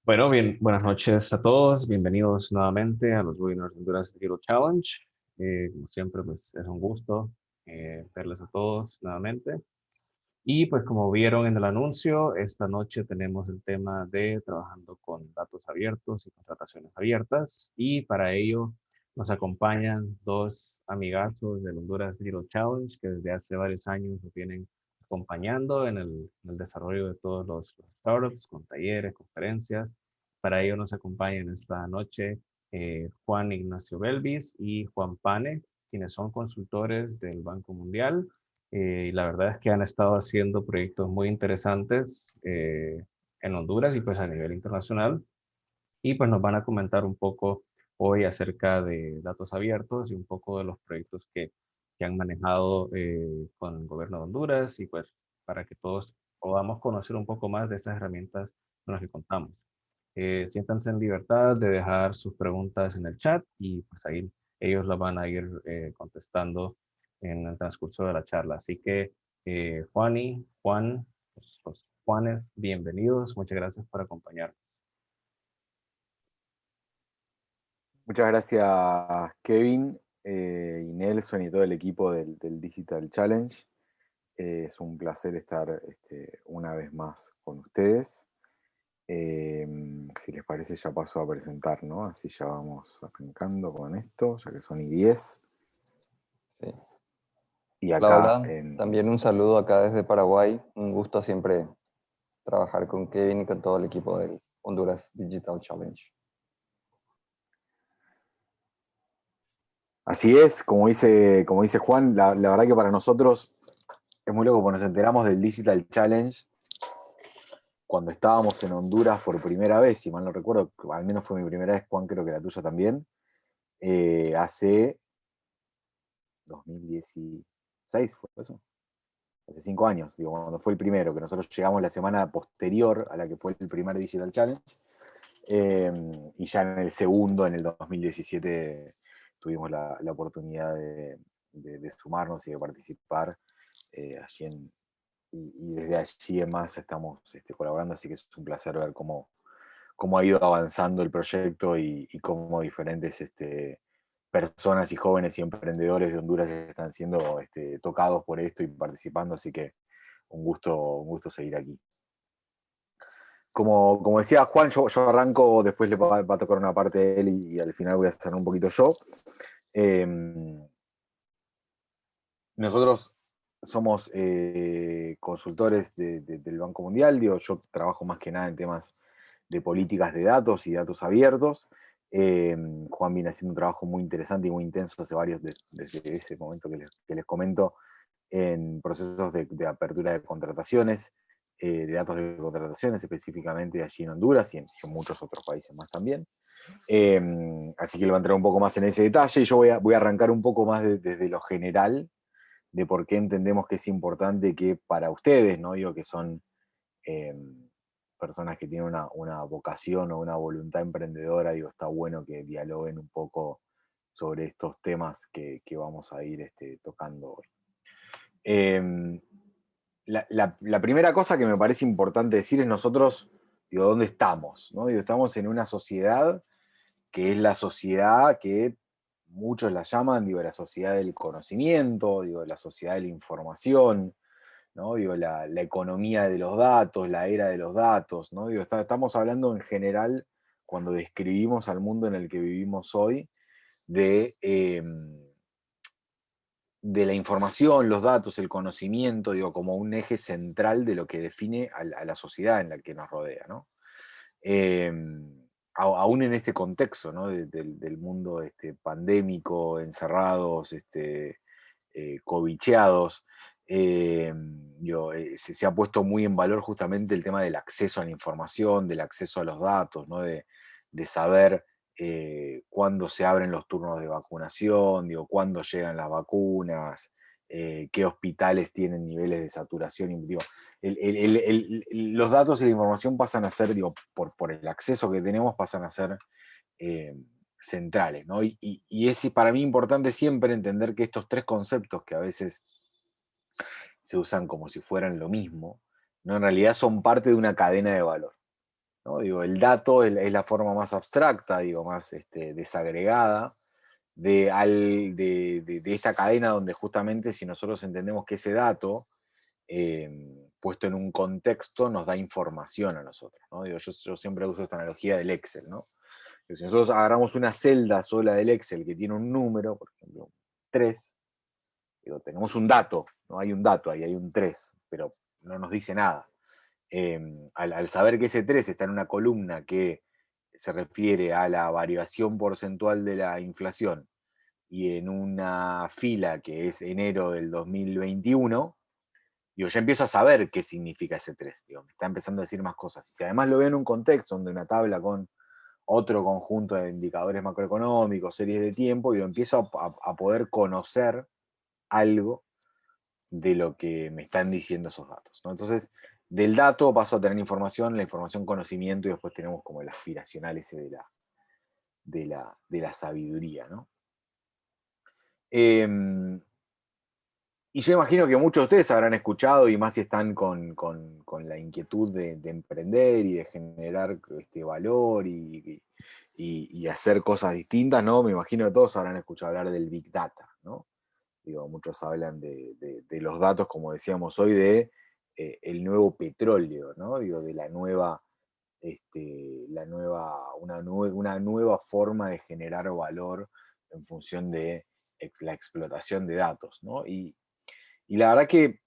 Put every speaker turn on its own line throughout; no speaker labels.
Bueno, bien, buenas noches a todos. Bienvenidos nuevamente a los Winners Honduras Hero Challenge. Como siempre, pues es un gusto verles a todos nuevamente. Y pues como vieron en el anuncio, esta noche tenemos el tema de trabajando con datos abiertos y contrataciones abiertas. Y para ello nos acompañan dos amigazos del Honduras Hero Challenge que desde hace varios años nos vienen acompañando en el desarrollo de todos los startups, con talleres, conferencias. Para ello nos acompañan esta noche Juan Ignacio Belvis y Juan Pane, quienes son consultores del Banco Mundial y la verdad es que han estado haciendo proyectos muy interesantes en Honduras y pues a nivel internacional. Y pues nos van a comentar un poco hoy acerca de datos abiertos y un poco de los proyectos que han manejado con el gobierno de Honduras y pues para que todos podamos conocer un poco más de esas herramientas con las que contamos. Siéntanse en libertad de dejar sus preguntas en el chat y pues ahí ellos las van a ir contestando en el transcurso de la charla. Así que Juan, los Juanes, bienvenidos. Muchas gracias por acompañarnos.
Muchas gracias, Kevin, y Nelson y todo el equipo del Digital Challenge. Es un placer estar una vez más con ustedes. Si les parece, ya paso a presentar, ¿no? Así ya vamos arrancando con esto, ya que son y 10.
Sí.
Y
Hola,
acá
hola.
en...
También un saludo acá desde Paraguay. Un gusto siempre trabajar con Kevin y con todo el equipo del Honduras Digital Challenge.
Así es, como dice Juan, la verdad que para nosotros es muy loco, porque nos enteramos del Digital Challenge cuando estábamos en Honduras por primera vez, si mal no recuerdo, al menos fue mi primera vez, Juan, creo que la tuya también, hace 2016, ¿fue eso? Hace 5 años, digo, cuando fue el primero, que nosotros llegamos la semana posterior a la que fue el primer Digital Challenge, eh, y ya en el segundo, en el 2017, tuvimos la oportunidad de sumarnos y de participar allí y desde allí en más estamos colaborando, así que es un placer ver cómo ha ido avanzando el proyecto y cómo diferentes personas y jóvenes y emprendedores de Honduras están siendo tocados por esto y participando, así que un gusto seguir aquí. Como decía Juan, yo arranco, después le va a tocar una parte de él y al final voy a hacer un poquito yo. Eh, Nosotros somos consultores del Banco Mundial, digo, yo trabajo más que nada en temas de políticas de datos y datos abiertos. Juan viene haciendo un trabajo muy interesante y muy intenso desde ese momento que les comento, en procesos de apertura de contrataciones, de datos de contrataciones, específicamente allí en Honduras y en muchos otros países más también. Así que le voy a entrar un poco más en ese detalle y yo voy a arrancar un poco más desde lo general de por qué entendemos que es importante que para ustedes, ¿no? Digo que son eh, personas que tienen una vocación o una voluntad emprendedora, digo, está bueno que dialoguen un poco sobre estos temas que vamos a ir tocando hoy. Eh, la primera cosa que me parece importante decir es nosotros, digo, ¿dónde estamos? ¿No? Digo, estamos en una sociedad que es la sociedad que muchos la llaman, digo, la sociedad del conocimiento, digo, la sociedad de la información, ¿no? Digo, la economía de los datos, la era de los datos, ¿no? Digo, estamos hablando en general, cuando describimos al mundo en el que vivimos hoy, de la información, los datos, el conocimiento, digo, como un eje central de lo que define a la sociedad en la que nos rodea, ¿no? Eh, Aún en este contexto, ¿no? Del mundo pandémico, encerrados, cobicheados, se ha puesto muy en valor justamente el tema del acceso a la información, del acceso a los datos, ¿no? De saber cuándo se abren los turnos de vacunación, digo, cuándo llegan las vacunas, qué hospitales tienen niveles de saturación. Digo, los datos y la información pasan a ser, digo, por el acceso que tenemos, pasan a ser eh, centrales, ¿no? Y es para mí importante siempre entender que estos tres conceptos que a veces se usan como si fueran lo mismo, ¿no? En realidad son parte de una cadena de valor. ¿no? Digo, el dato es la forma más abstracta, digo, más desagregada de esa cadena donde justamente si nosotros entendemos que ese dato, puesto en un contexto, nos da información a nosotros, ¿no? Digo, yo siempre uso esta analogía del Excel, ¿no? Que si nosotros agarramos una celda sola del Excel que tiene un número, por ejemplo, 3, digo, tenemos un dato, ¿no? Hay un dato ahí, hay un 3, pero no nos dice nada. Al saber que ese 3 está en una columna que se refiere a la variación porcentual de la inflación y en una fila que es enero del 2021, digo, ya empiezo a saber qué significa ese 3, digo, me está empezando a decir más cosas. Y si además lo veo en un contexto donde una tabla con otro conjunto de indicadores macroeconómicos, series de tiempo, digo, empiezo a poder conocer algo de lo que me están diciendo esos datos, ¿no? Entonces, del dato paso a tener información, la información conocimiento, y después tenemos como el aspiracional ese de la sabiduría, ¿no? Y yo imagino que muchos de ustedes habrán escuchado, y más si están con la inquietud de emprender y de generar valor y hacer cosas distintas, ¿no? Me imagino que todos habrán escuchado hablar del Big Data, ¿no? Digo, muchos hablan de los datos, como decíamos hoy, de el nuevo petróleo, ¿no? Digo, de una nueva forma de generar valor en función de la explotación de datos, ¿no? Y la verdad que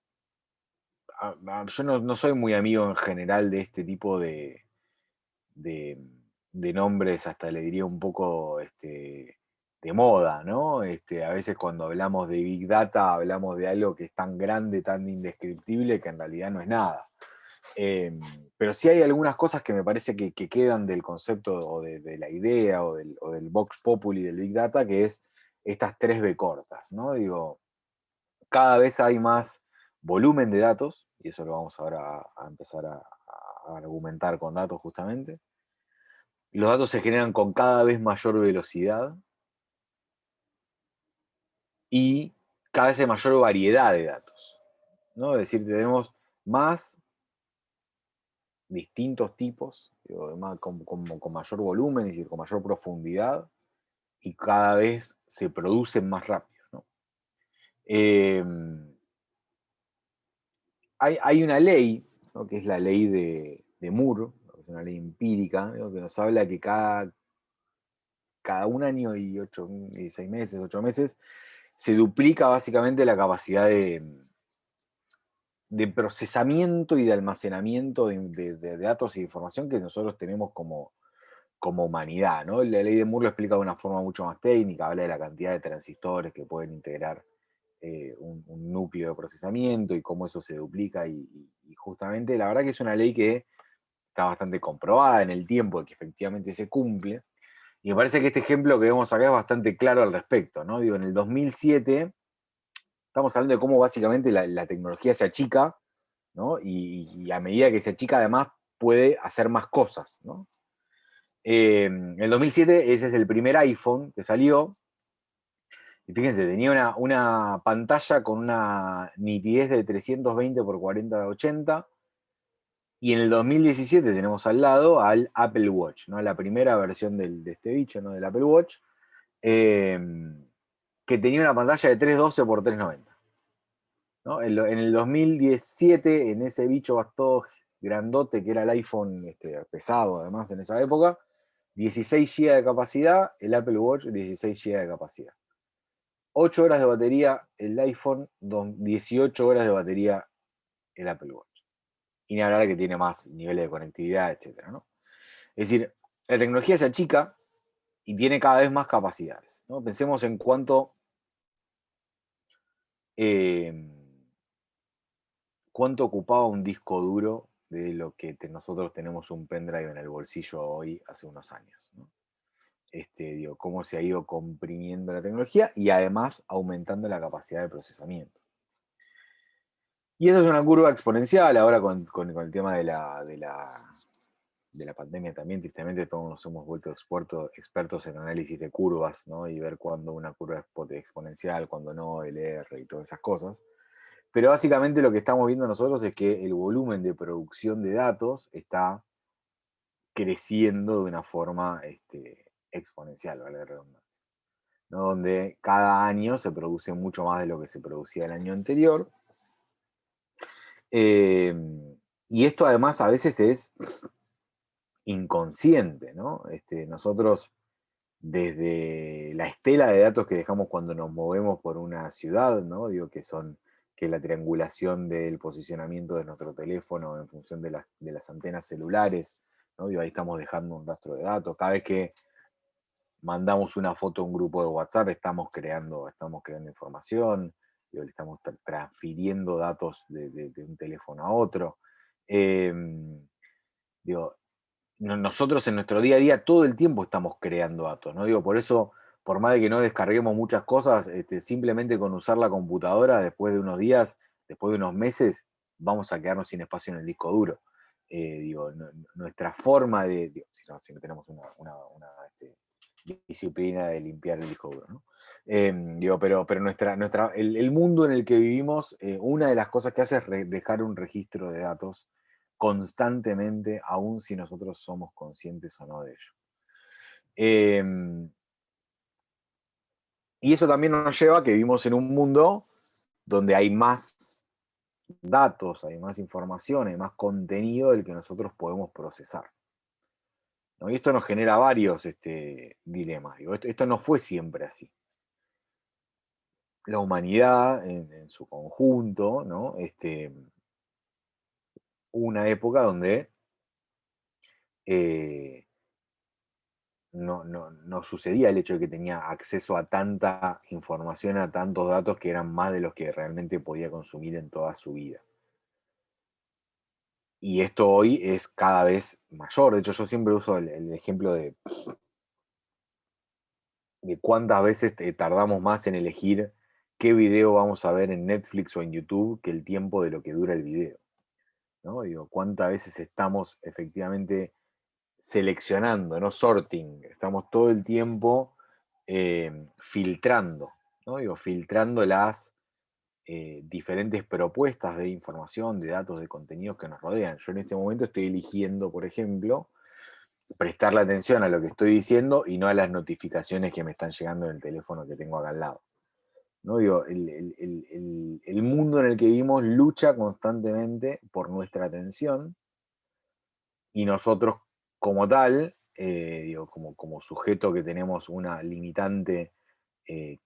yo no soy muy amigo en general de este tipo de, de nombres, hasta le diría un poco de moda, ¿no? A veces cuando hablamos de Big Data hablamos de algo que es tan grande, tan indescriptible, que en realidad no es nada. Pero sí hay algunas cosas que me parece que quedan del concepto o de la idea o del Vox Populi del Big Data, que es estas 3 B cortas, ¿no? Digo, cada vez hay más volumen de datos, y eso lo vamos ahora a empezar a argumentar con datos justamente. Los datos se generan con cada vez mayor velocidad y cada vez hay mayor variedad de datos, ¿no? Es decir, tenemos más distintos tipos, digo, con mayor volumen, es decir, con mayor profundidad, y cada vez se producen más rápido, ¿no? Eh, hay una ley, ¿no? Que es la ley de Moore, ¿no? Que es una ley empírica, ¿no? Que nos habla que cada 1 año y 6 meses, 8 meses, se duplica básicamente la capacidad de procesamiento y de almacenamiento de datos y de información que nosotros tenemos como humanidad, ¿no? La ley de Moore lo explica de una forma mucho más técnica, habla de la cantidad de transistores que pueden integrar un núcleo de procesamiento y cómo eso se duplica, y justamente la verdad que es una ley que está bastante comprobada en el tiempo de que efectivamente se cumple, y me parece que este ejemplo que vemos acá es bastante claro al respecto, ¿no? Digo, en el 2007 estamos hablando de cómo básicamente la tecnología se achica, ¿no? Y a medida que se achica además puede hacer más cosas, ¿no? En el 2007 ese es el primer iPhone que salió, y fíjense, tenía una pantalla con una nitidez de 320 por 4080, y en el 2017 tenemos al lado al Apple Watch, ¿no? La primera versión de este bicho, ¿no? Del Apple Watch, eh, que tenía una pantalla de 312 por 390, ¿no? En el 2017, en ese bicho bastó grandote que era el iPhone, pesado además en esa época, 16 GB de capacidad, el Apple Watch 16 GB de capacidad. 8 horas de batería el iPhone, 18 horas de batería el Apple Watch. Y ni hablar de que tiene más niveles de conectividad, etcétera, ¿no? Es decir, la tecnología se achica y tiene cada vez más capacidades, ¿no? Pensemos en cuánto ocupaba un disco duro de lo que nosotros tenemos un pendrive en el bolsillo hoy hace unos años, ¿no? Digo, cómo se ha ido comprimiendo la tecnología y además aumentando la capacidad de procesamiento. Y eso es una curva exponencial. Ahora con el tema de la pandemia también, tristemente todos nos hemos vuelto expertos en análisis de curvas, ¿no? Y ver cuándo una curva es exponencial, cuándo no, el R y todas esas cosas. Pero básicamente lo que estamos viendo nosotros es que el volumen de producción de datos está creciendo de una forma exponencial, vale la redundancia, ¿no? Donde cada año se produce mucho más de lo que se producía el año anterior. Y esto además a veces es inconsciente, ¿no? Nosotros, desde la estela de datos que dejamos cuando nos movemos por una ciudad, ¿no? Digo, que es la triangulación del posicionamiento de nuestro teléfono en función de las antenas celulares, ¿no? Digo, ahí estamos dejando un rastro de datos. Cada vez que mandamos una foto a un grupo de WhatsApp, estamos creando información, digo, le estamos transfiriendo datos de un teléfono a otro. Digo, nosotros en nuestro día a día todo el tiempo estamos creando datos, ¿no? Digo, por eso, por más de que no descarguemos muchas cosas, simplemente con usar la computadora, después de unos días, después de unos meses, vamos a quedarnos sin espacio en el disco duro. Digo, nuestra forma digo, si no tenemos una disciplina de limpiar el disco duro, ¿no? Digo, pero el mundo en el que vivimos, una de las cosas que hace es dejar un registro de datos constantemente, aun si nosotros somos conscientes o no de ello. Y eso también nos lleva a que vivimos en un mundo donde hay más datos, hay más información, hay más contenido del que nosotros podemos procesar, ¿no? Y esto nos genera varios dilemas. Digo, esto no fue siempre así. La humanidad en su conjunto, ¿no? Hubo una época donde no sucedía el hecho de que tenía acceso a tanta información, a tantos datos que eran más de los que realmente podía consumir en toda su vida. Y esto hoy es cada vez mayor. De hecho, yo siempre uso el ejemplo de cuántas veces tardamos más en elegir qué video vamos a ver en Netflix o en YouTube que el tiempo de lo que dura el video, ¿no? Digo, cuántas veces estamos efectivamente seleccionando, no sorting, estamos todo el tiempo filtrando, ¿no? Digo, filtrando las diferentes propuestas de información, de datos, de contenidos que nos rodean. Yo en este momento estoy eligiendo, por ejemplo, prestarle atención a lo que estoy diciendo y no a las notificaciones que me están llegando en el teléfono que tengo acá al lado, ¿no? Digo, el mundo en el que vivimos lucha constantemente por nuestra atención, y nosotros como tal, digo, como sujeto que tenemos una limitante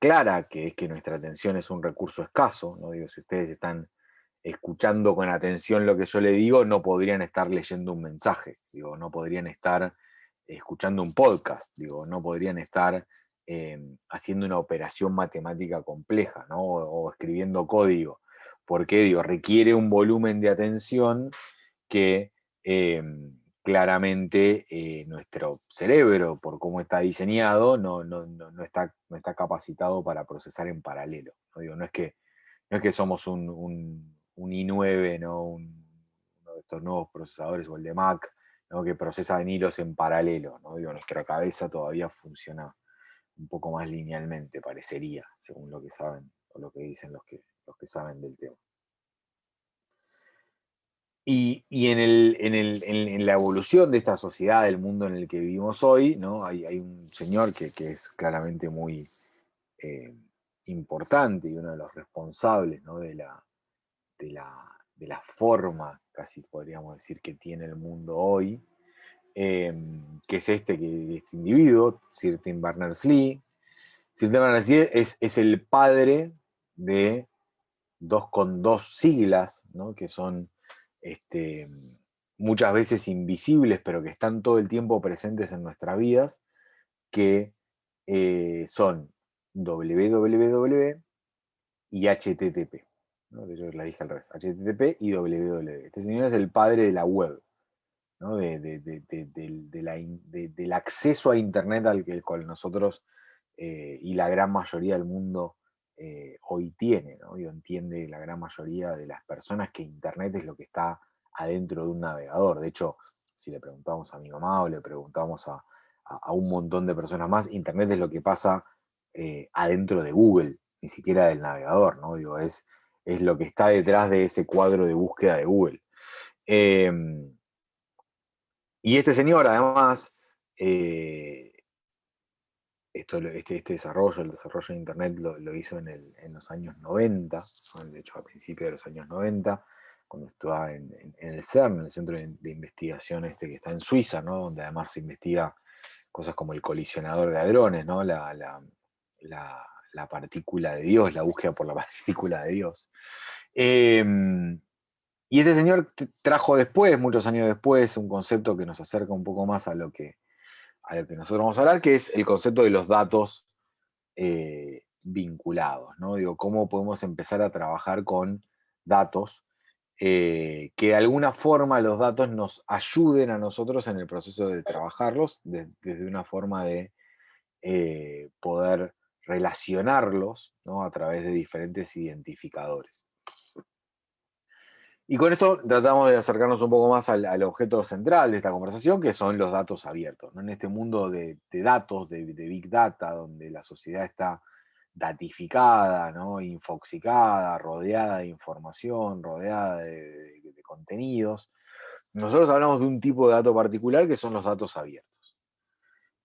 clara, que es que nuestra atención es un recurso escaso, ¿no? Digo, si ustedes están escuchando con atención lo que yo le digo, no podrían estar leyendo un mensaje, digo, no podrían estar escuchando un podcast, digo, no podrían estar haciendo una operación matemática compleja, ¿no? O escribiendo código, porque, digo, requiere un volumen de atención que claramente nuestro cerebro, por cómo está diseñado, no está capacitado para procesar en paralelo, ¿no? Digo, no es que somos un i9, ¿no? Uno de estos nuevos procesadores, o el de Mac, ¿no? Que procesa en hilos en paralelo, ¿no? Digo, nuestra cabeza todavía funciona un poco más linealmente, parecería, según lo que saben o lo que dicen los que saben del tema. Y en la evolución de esta sociedad, del mundo en el que vivimos hoy, ¿no? Hay un señor que es claramente muy importante y uno de los responsables, ¿no? de la forma, casi podríamos decir, que tiene el mundo hoy, que es este individuo, Sir Tim Berners-Lee. Sir Tim Berners-Lee es el padre de con dos siglas, ¿no? Que son muchas veces invisibles, pero que están todo el tiempo presentes en nuestras vidas, que son www y HTTP, ¿no? Yo la dije al revés, HTTP y www. Este señor es el padre de la web, ¿no? Del acceso a Internet al cual nosotros y la gran mayoría del mundo hoy tiene, ¿no? Y entiende la gran mayoría de las personas que Internet es lo que está adentro de un navegador. De hecho, si le preguntamos a mi mamá o le preguntamos a un montón de personas más, Internet es lo que pasa adentro de Google, ni siquiera del navegador, ¿no? Digo, es lo que está detrás de ese cuadro de búsqueda de Google. Y este señor, además, este desarrollo, el desarrollo de Internet lo hizo en los años 90, de hecho a principios de los años 90, cuando estaba en el CERN, el Centro de Investigación que está en Suiza, ¿no? Donde además se investiga cosas como el colisionador de hadrones, ¿no? La partícula de Dios, la búsqueda por la partícula de Dios. Y este señor trajo después, muchos años después, un concepto que nos acerca un poco más a lo que nosotros vamos a hablar, que es el concepto de los datos vinculados, ¿no? Digo, cómo podemos empezar a trabajar con datos, que de alguna forma los datos nos ayuden a nosotros en el proceso de trabajarlos, desde una forma de poder relacionarlos, ¿no? A través de diferentes identificadores. Y con esto tratamos de acercarnos un poco más al objeto central de esta conversación, que son los datos abiertos, ¿no? En este mundo de datos, de Big Data, donde la sociedad está datificada, ¿no? Infoxicada, rodeada de información, rodeada de contenidos, nosotros hablamos de un tipo de dato particular que son los datos abiertos.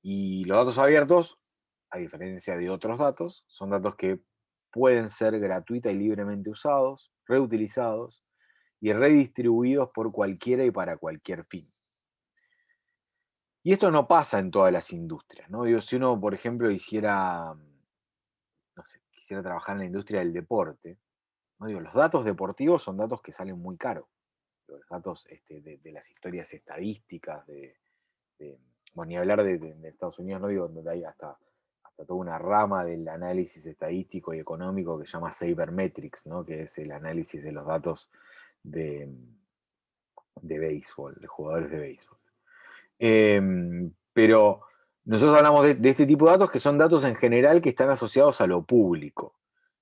Y los datos abiertos, a diferencia de otros datos, son datos que pueden ser gratuita y libremente usados, reutilizados y redistribuidos por cualquiera y para cualquier fin. Y esto no pasa en todas las industrias, ¿no? Digo, si uno, por ejemplo, quisiera trabajar en la industria del deporte, ¿no? Digo, los datos deportivos son datos que salen muy caros. Los datos de las historias estadísticas, bueno, ni hablar de Estados Unidos, no digo, donde hay hasta toda una rama del análisis estadístico y económico que se llama Sabermetrics, ¿no? Que es el análisis de los datos de béisbol, de jugadores de béisbol. Pero nosotros hablamos de este tipo de datos que son datos en general que están asociados a lo público,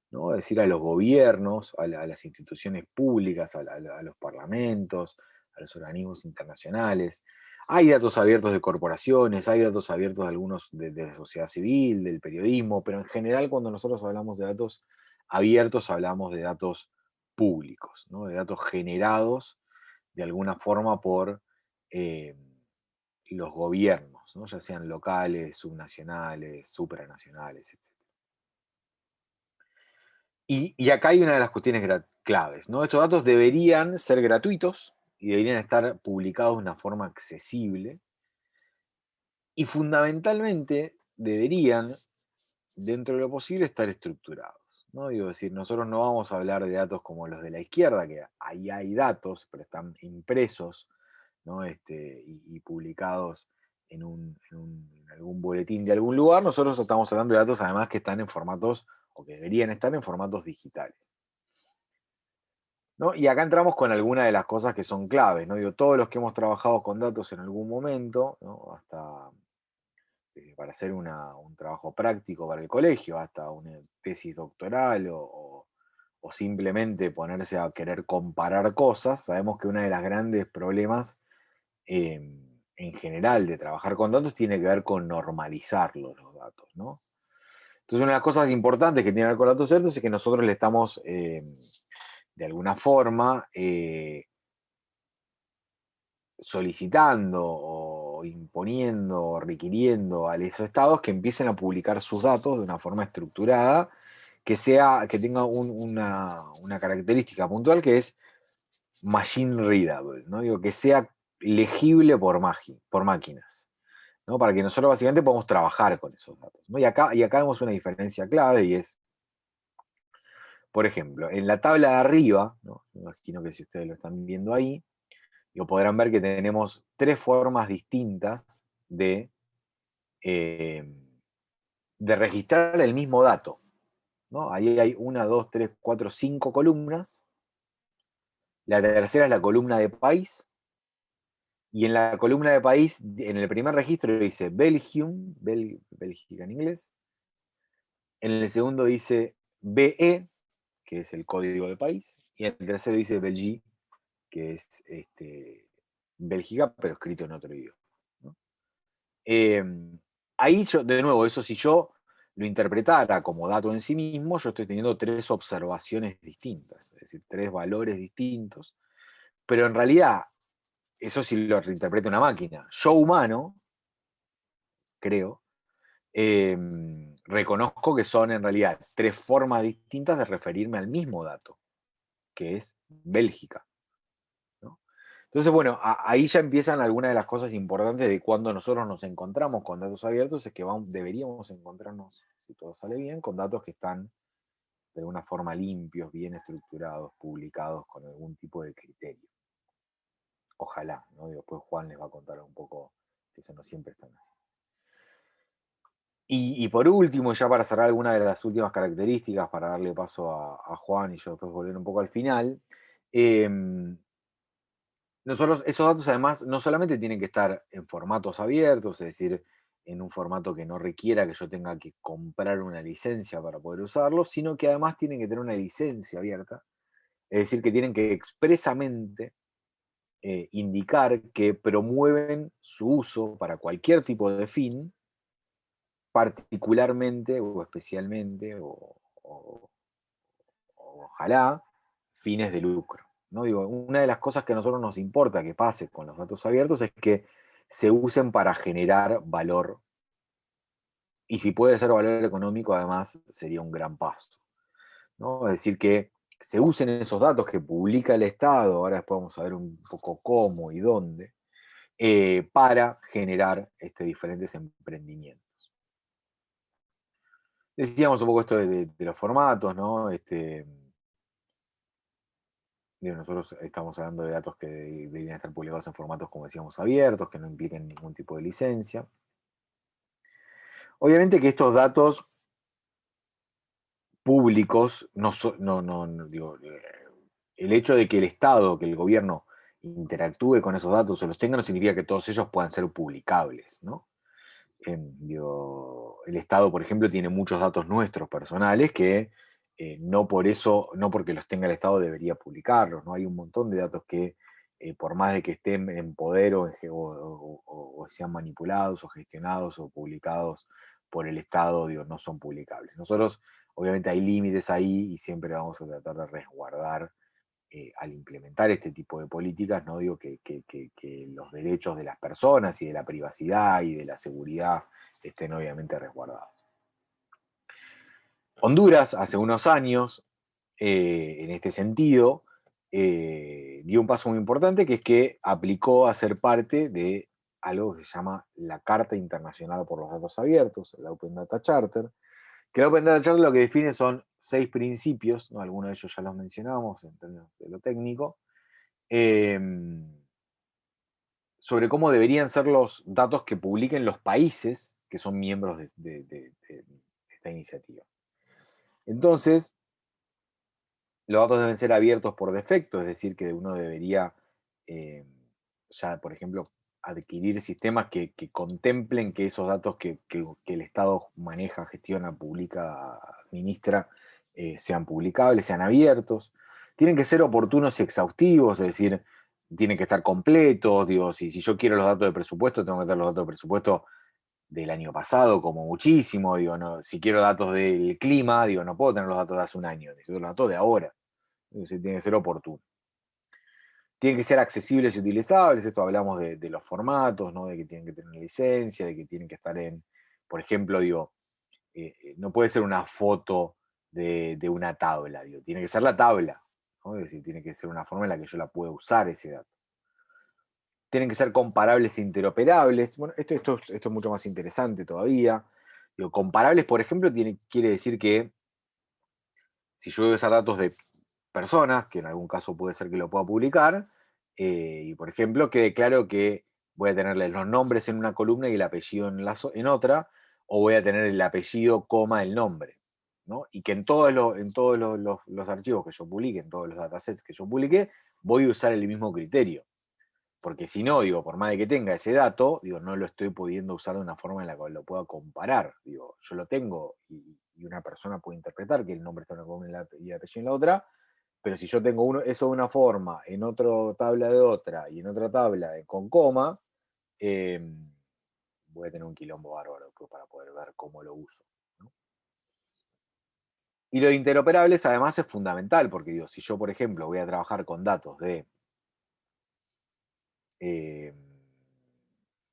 ¿no? Es decir, a los gobiernos, a las instituciones públicas, a los parlamentos, a los organismos internacionales. Hay datos abiertos de corporaciones, hay datos abiertos de algunos de la sociedad civil, del periodismo, pero en general cuando nosotros hablamos de datos abiertos hablamos de datos públicos, ¿no? De datos generados de alguna forma por los gobiernos, ¿no? Ya sean locales, subnacionales, supranacionales, etc. Y acá hay una de las cuestiones claves, ¿no? Estos datos deberían ser gratuitos y deberían estar publicados de una forma accesible y fundamentalmente deberían, dentro de lo posible, estar estructurados, ¿no? Digo, es decir, nosotros no vamos a hablar de datos como los de la izquierda, que ahí hay datos, pero están impresos, ¿no? Y publicados en algún boletín de algún lugar. Nosotros estamos hablando de datos además que están en formatos, o que deberían estar en formatos digitales, ¿no? Y acá entramos con algunas de las cosas que son claves, ¿no? Digo, todos los que hemos trabajado con datos en algún momento, ¿no? Hasta para hacer un trabajo práctico para el colegio, hasta una tesis doctoral o simplemente ponerse a querer comparar cosas, sabemos que uno de los grandes problemas en general de trabajar con datos tiene que ver con normalizar los datos, ¿no? Entonces, una de las cosas importantes que tiene que ver con datos ciertos es que nosotros le estamos, de alguna forma, solicitando o imponiendo o requiriendo a los estados que empiecen a publicar sus datos de una forma estructurada, que tenga una característica puntual que es machine readable, ¿no? Digo, que sea legible por máquinas, ¿no? Para que nosotros básicamente podamos trabajar con esos datos, ¿no? Y acá vemos una diferencia clave y es, por ejemplo, en la tabla de arriba, ¿no? Me imagino que si ustedes lo están viendo ahí, podrán ver que tenemos tres formas distintas eh, de registrar el mismo dato, ¿no? Ahí hay 1, 2, 3, 4, 5 columnas. La tercera es la columna de país. Y en la columna de país, en el primer registro dice Belgium, Bélgica en inglés. En el segundo dice BE, que es el código de país. Y en el tercero dice Belgique, que es Bélgica, pero escrito en otro idioma, ¿no? Ahí yo, de nuevo, eso si yo lo interpretara como dato en sí mismo, yo estoy teniendo tres observaciones distintas, es decir, tres valores distintos, pero en realidad eso sí lo reinterpreta una máquina. Yo humano, creo, reconozco que son en realidad 3 formas distintas de referirme al mismo dato, que es Bélgica, ¿no? Entonces, bueno, ahí ya empiezan algunas de las cosas importantes de cuando nosotros nos encontramos con datos abiertos, es que deberíamos encontrarnos, si todo sale bien, con datos que están de alguna forma limpios, bien estructurados, publicados con algún tipo de criterio. Ojalá, ¿no? Y después Juan les va a contar un poco que eso no siempre está así. Y por último, ya para cerrar algunas de las últimas características, para darle paso a Juan y yo después volver un poco al final, nosotros esos datos además no solamente tienen que estar en formatos abiertos, es decir, en un formato que no requiera que yo tenga que comprar una licencia para poder usarlos, sino que además tienen que tener una licencia abierta, es decir, que tienen que expresamente indicar que promueven su uso para cualquier tipo de fin, particularmente o especialmente o ojalá fines de lucro, ¿no? Digo, una de las cosas que a nosotros nos importa que pase con los datos abiertos es que se usen para generar valor, y si puede ser valor económico, además, sería un gran paso, ¿no? Es decir, que se usen esos datos que publica el Estado, ahora después vamos a ver un poco cómo y dónde, para generar diferentes emprendimientos. Decíamos un poco esto de los formatos, ¿no? Nosotros estamos hablando de datos que deberían estar publicados en formatos, como decíamos, abiertos, que no impliquen ningún tipo de licencia. Obviamente que estos datos públicos, digo, el hecho de que el Estado, que el gobierno interactúe con esos datos o los tenga, no significa que todos ellos puedan ser publicables, ¿no? Digo, el Estado, por ejemplo, tiene muchos datos nuestros personales que no por eso, no porque los tenga el Estado debería publicarlos, ¿no? Hay un montón de datos que, por más de que estén en poder o sean manipulados o gestionados o publicados por el Estado, digo, no son publicables. Nosotros, obviamente, hay límites ahí y siempre vamos a tratar de resguardar al implementar este tipo de políticas, ¿no? Digo que los derechos de las personas y de la privacidad y de la seguridad estén obviamente resguardados. Honduras, hace unos años, en este sentido, dio un paso muy importante, que es que aplicó a ser parte de algo que se llama la Carta Internacional por los Datos Abiertos, el Open Data Charter, que el Open Data Charter lo que define son 6 principios, ¿no? Algunos de ellos ya los mencionamos en términos de lo técnico, sobre cómo deberían ser los datos que publiquen los países que son miembros de esta iniciativa. Entonces, los datos deben ser abiertos por defecto, es decir, que uno debería ya, por ejemplo, adquirir sistemas que contemplen que esos datos que el Estado maneja, gestiona, publica, administra, sean publicables, sean abiertos. Tienen que ser oportunos y exhaustivos, es decir, tienen que estar completos. Digo, si yo quiero los datos de presupuesto, tengo que tener los datos de presupuesto del año pasado, como muchísimo. Digo, no, si quiero datos del clima, digo, no puedo tener los datos de hace un año, necesito los datos de ahora. Entonces, tiene que ser oportuno. Tienen que ser accesibles y utilizables, esto hablamos de los formatos, ¿no? De que tienen que tener una licencia, de que tienen que estar por ejemplo, digo, no puede ser una foto de una tabla, digo, tiene que ser la tabla, ¿no? Es decir, tiene que ser una forma en la que yo la pueda usar ese dato. Tienen que ser comparables e interoperables. Bueno, esto es mucho más interesante todavía. Digo, comparables, por ejemplo, quiere decir que si yo voy a usar datos de personas, que en algún caso puede ser que lo pueda publicar, y por ejemplo, quede claro que voy a tenerles los nombres en una columna y el apellido en otra, o voy a tener el apellido, coma, el nombre, ¿no? Y que en todos los archivos que yo publique, en todos los datasets que yo publique, voy a usar el mismo criterio. Porque si no, digo, por más de que tenga ese dato, digo, no lo estoy pudiendo usar de una forma en la que lo pueda comparar. Digo, yo lo tengo y una persona puede interpretar que el nombre está en una columna y el apellido en la otra, pero si yo tengo eso de una forma, en otra tabla de otra y en otra tabla con coma, voy a tener un quilombo bárbaro para poder ver cómo lo uso, ¿no? Y lo de interoperables además es fundamental, porque digo, si yo, por ejemplo, voy a trabajar con datos de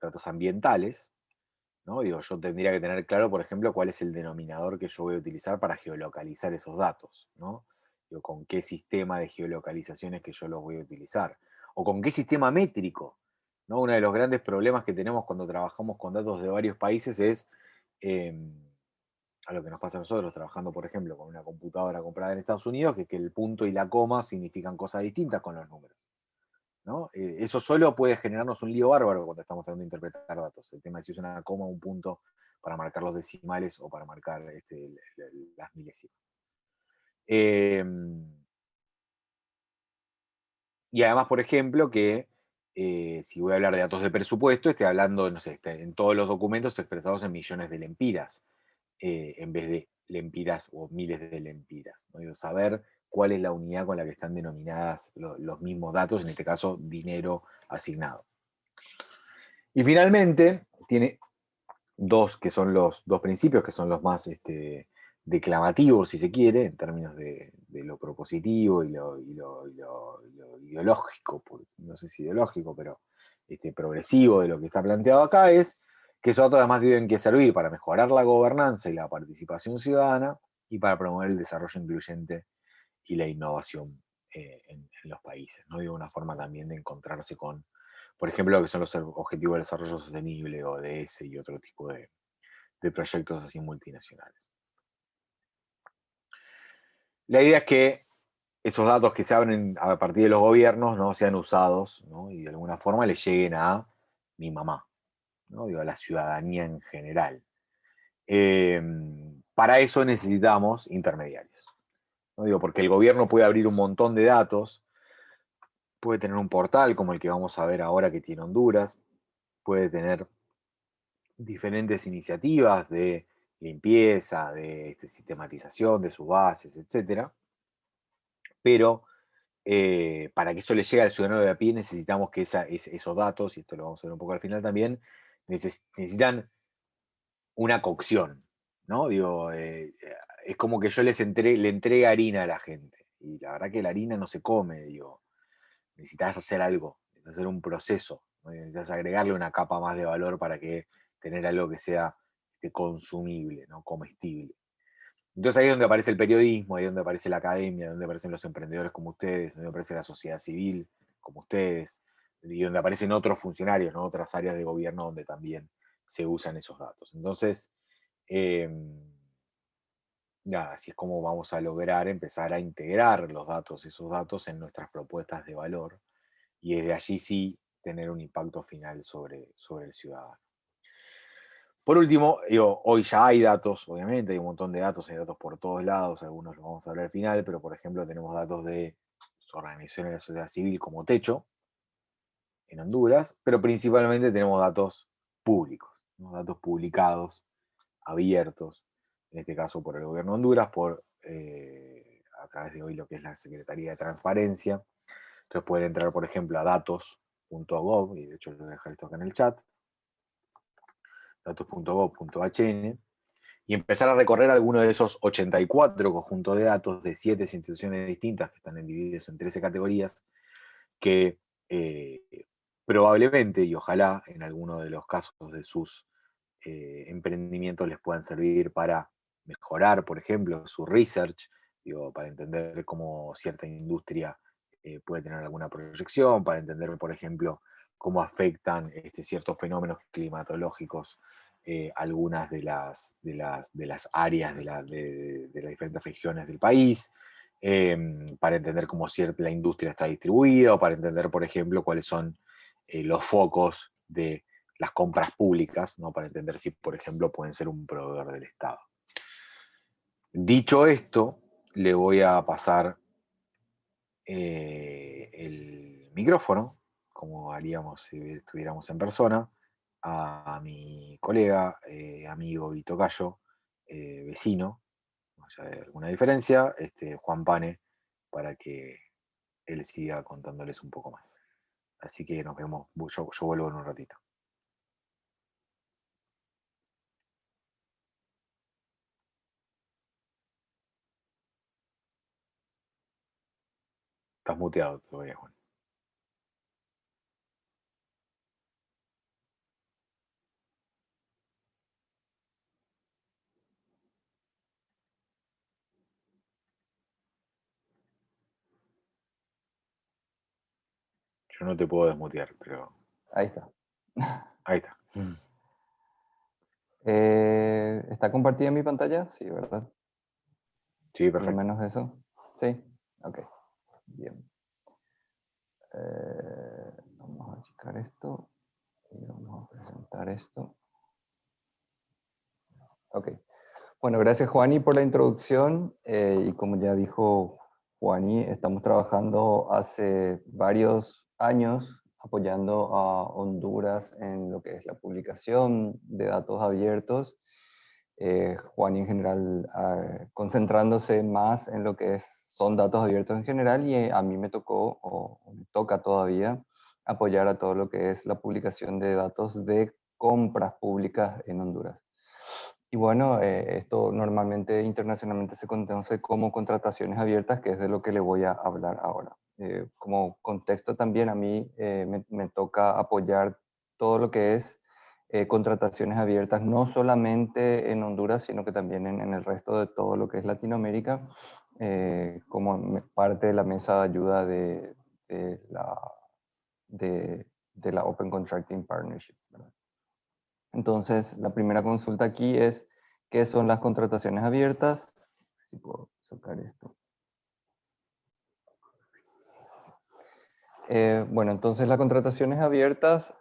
datos ambientales, ¿no? Digo, yo tendría que tener claro, por ejemplo, cuál es el denominador que yo voy a utilizar para geolocalizar esos datos, ¿no? Digo, con qué sistema de geolocalización es que yo los voy a utilizar, o con qué sistema métrico, ¿no? Uno de los grandes problemas que tenemos cuando trabajamos con datos de varios países es a lo que nos pasa a nosotros trabajando, por ejemplo, con una computadora comprada en Estados Unidos, que el punto y la coma significan cosas distintas con los números, ¿no? Eso solo puede generarnos un lío bárbaro cuando estamos tratando de interpretar datos. El tema de si usa una coma o un punto para marcar los decimales o para marcar las milésimas. Eh, y además, por ejemplo, que si voy a hablar de datos de presupuesto, esté hablando, no sé, en todos los documentos expresados en millones de lempiras, en vez de lempiras o miles de lempiras, ¿no? Digo, saber cuál es la unidad con la que están denominadas los mismos datos, en este caso, dinero asignado. Y finalmente, tiene dos que son los dos principios que son los más declamativos, si se quiere, en términos de lo propositivo y lo ideológico, no sé si ideológico, pero progresivo de lo que está planteado acá, es que esos datos además tienen que servir para mejorar la gobernanza y la participación ciudadana y para promover el desarrollo incluyente y la innovación en los países, ¿no? De una forma también de encontrarse con, por ejemplo, lo que son los objetivos de desarrollo sostenible, ODS y otro tipo de proyectos así multinacionales. La idea es que esos datos que se abren a partir de los gobiernos, ¿no?, sean usados, ¿no?, y de alguna forma le lleguen a mi mamá, ¿no?, digo, a la ciudadanía en general. Para eso necesitamos intermediarios, ¿no? Digo, porque el gobierno puede abrir un montón de datos, puede tener un portal como el que vamos a ver ahora que tiene Honduras, puede tener diferentes iniciativas de limpieza, de sistematización de sus bases, etcétera. Pero para que eso le llegue al ciudadano de a pie necesitamos que esos datos, y esto lo vamos a ver un poco al final también, necesitan una cocción, ¿no? Digo, es como que yo le entregue harina a la gente, y la verdad que la harina no se come, digo, necesitas hacer algo, necesitas hacer un proceso, ¿no? Necesitas agregarle una capa más de valor para que tener algo que sea consumible, ¿no?, comestible. Entonces ahí es donde aparece el periodismo, ahí es donde aparece la academia, donde aparecen los emprendedores como ustedes, donde aparece la sociedad civil como ustedes, y donde aparecen otros funcionarios, ¿no?, otras áreas de gobierno donde también se usan esos datos. Entonces, eh, nada, así es como vamos a lograr empezar a integrar esos datos en nuestras propuestas de valor, y desde allí sí tener un impacto final sobre el ciudadano. Por último, digo, hoy ya hay datos, obviamente, hay un montón de datos, hay datos por todos lados, algunos los vamos a ver al final, pero por ejemplo tenemos datos de organizaciones de la sociedad civil como Techo en Honduras, pero principalmente tenemos datos públicos, ¿no?, datos publicados, abiertos, en este caso por el gobierno de Honduras, a través de hoy lo que es la Secretaría de Transparencia. Entonces pueden entrar, por ejemplo, a datos.gov, y de hecho les voy a dejar esto acá en el chat, datos.gov.hn, y empezar a recorrer alguno de esos 84 conjuntos de datos de 7 instituciones distintas que están divididos en 13 categorías, que eh, probablemente y ojalá en alguno de los casos de sus emprendimientos les puedan servir para mejorar, por ejemplo, su research, digo, para entender cómo cierta industria puede tener alguna proyección, para entender, por ejemplo, cómo afectan ciertos fenómenos climatológicos algunas de las áreas de las diferentes regiones del país, para entender cómo la industria está distribuida, o para entender, por ejemplo, cuáles son los focos de las compras públicas, ¿no?, para entender si, por ejemplo, pueden ser un proveedor del Estado. Dicho esto, le voy a pasar el micrófono, como haríamos si estuviéramos en persona, a mi colega, amigo y tocayo, vecino, no hay alguna diferencia, Juan Pane, para que él siga contándoles un poco más. Así que nos vemos, yo vuelvo en un ratito. Estás muteado todavía, Juan. Yo no te puedo desmutear, pero
Ahí está.
ahí está.
¿Está compartida mi pantalla? Sí, ¿verdad?
Sí,
Por lo
perfecto.
menos eso. Sí, ok. Bien. Vamos a checar esto y vamos a presentar esto. Ok. Bueno, gracias Juani por la introducción. Y como ya dijo Juani, estamos trabajando hace varios años apoyando a Honduras en lo que es la publicación de datos abiertos. Juani en general concentrándose más en lo que son datos abiertos en general, y a mí me tocó, o me toca todavía, apoyar a todo lo que es la publicación de datos de compras públicas en Honduras. Y bueno, esto normalmente internacionalmente se conoce como contrataciones abiertas, que es de lo que le voy a hablar ahora. Como contexto también a mí me toca apoyar todo lo que es contrataciones abiertas, no solamente en Honduras, sino que también en el resto de todo lo que es Latinoamérica, como parte de la mesa de ayuda de la, de la Open Contracting Partnership, ¿verdad? Entonces, la primera consulta aquí es, ¿qué son las contrataciones abiertas? Si puedo sacar esto. Bueno, entonces las contrataciones abiertas,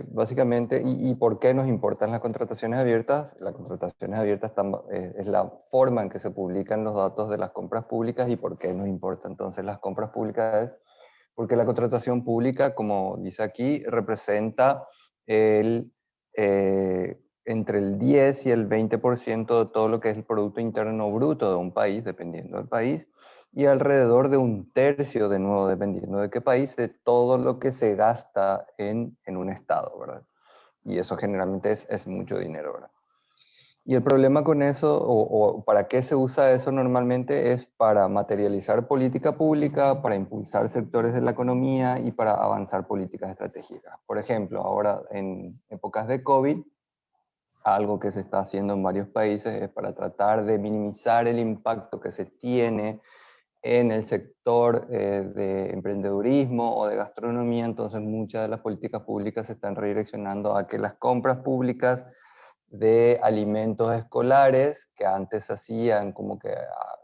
básicamente, ¿y por qué nos importan las contrataciones abiertas? Las contrataciones abiertas es la forma en que se publican los datos de las compras públicas. ¿Y por qué nos importa entonces las compras públicas? Porque la contratación pública, como dice aquí, representa entre el 10 y el 20% de todo lo que es el Producto Interno Bruto de un país, dependiendo del país, y alrededor de un tercio, de nuevo, dependiendo de qué país, de todo lo que se gasta en un estado, ¿verdad? Y eso generalmente es mucho dinero, ¿verdad? Y el problema con eso, o para qué se usa eso normalmente, es para materializar política pública, para impulsar sectores de la economía y para avanzar políticas estratégicas. Por ejemplo, ahora en épocas de COVID, algo que se está haciendo en varios países es para tratar de minimizar el impacto que se tiene en el sector de emprendedurismo o de gastronomía. Entonces muchas de las políticas públicas se están redireccionando a que las compras públicas de alimentos escolares, que antes hacían como que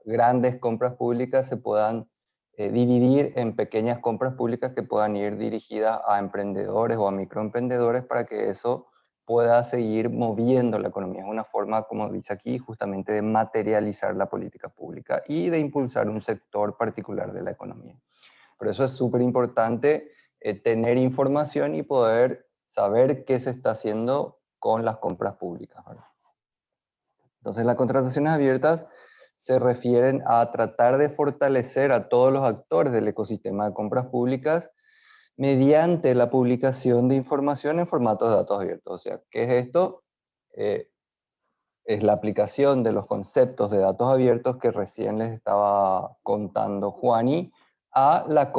grandes compras públicas, se puedan dividir en pequeñas compras públicas que puedan ir dirigidas a emprendedores o a microemprendedores, para que eso pueda seguir moviendo la economía. Es una forma, como dice aquí, justamente de materializar la política pública y de impulsar un sector particular de la economía. Por eso es súper importante tener información y poder saber qué se está haciendo con las compras públicas, ¿verdad? Entonces, las contrataciones abiertas se refieren a tratar de fortalecer a todos los actores del ecosistema de compras públicas mediante la publicación de información en formatos de datos abiertos. O sea, ¿qué es esto? Eh, es la aplicación de los conceptos de datos abiertos que recién les estaba contando Juani a la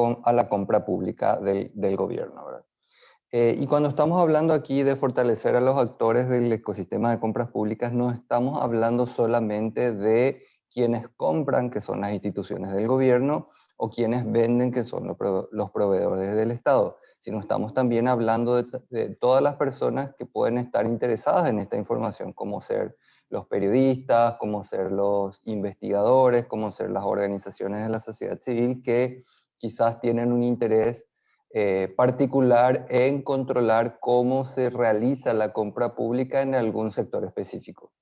compra pública del gobierno, ¿verdad? Y cuando estamos hablando aquí de fortalecer a los actores del ecosistema de compras públicas, no estamos hablando solamente de quienes compran, que son las instituciones del gobierno, o quienes venden, que son los proveedores del Estado, sino estamos también hablando de todas las personas que pueden estar interesadas en esta información, como ser los periodistas, como ser los investigadores, como ser las organizaciones de la sociedad civil, que quizás tienen un interés particular en controlar cómo se realiza la compra pública en algún sector específico.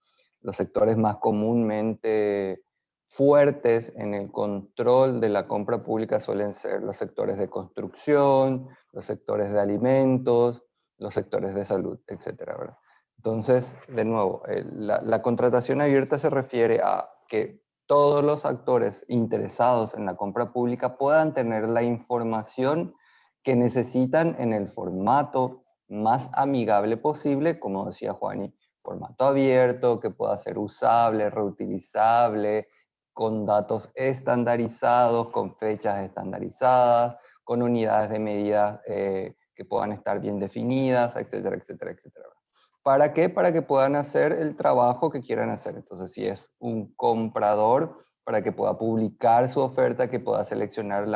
Los sectores más comúnmente fuertes en el control de la compra pública suelen ser los sectores de construcción, los sectores de alimentos, los sectores de salud, etcétera, ¿verdad? Entonces, de nuevo, la contratación abierta se refiere a que todos los actores interesados en la compra pública puedan tener la información que necesitan en el formato más amigable posible, como decía Juani, formato abierto, que pueda ser usable, reutilizable, con datos estandarizados, con fechas estandarizadas, con unidades de medida que puedan estar bien definidas, etcétera, etcétera, etcétera. ¿Para qué? Para que puedan hacer el trabajo que quieran hacer. Entonces, si es un comprador, para que pueda publicar su oferta, que pueda seleccionar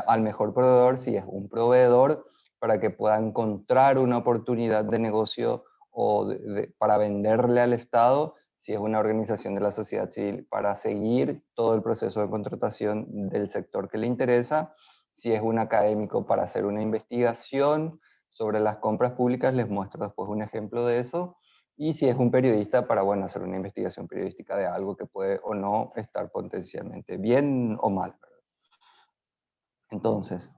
al mejor proveedor, si es un proveedor, para que pueda encontrar una oportunidad de negocio o para venderle al Estado, si es una organización de la sociedad civil, para seguir todo el proceso de contratación del sector que le interesa, si es un académico para hacer una investigación sobre las compras públicas, les muestro después un ejemplo de eso, y si es un periodista para, bueno, hacer una investigación periodística de algo que puede o no estar potencialmente bien o mal. Entonces,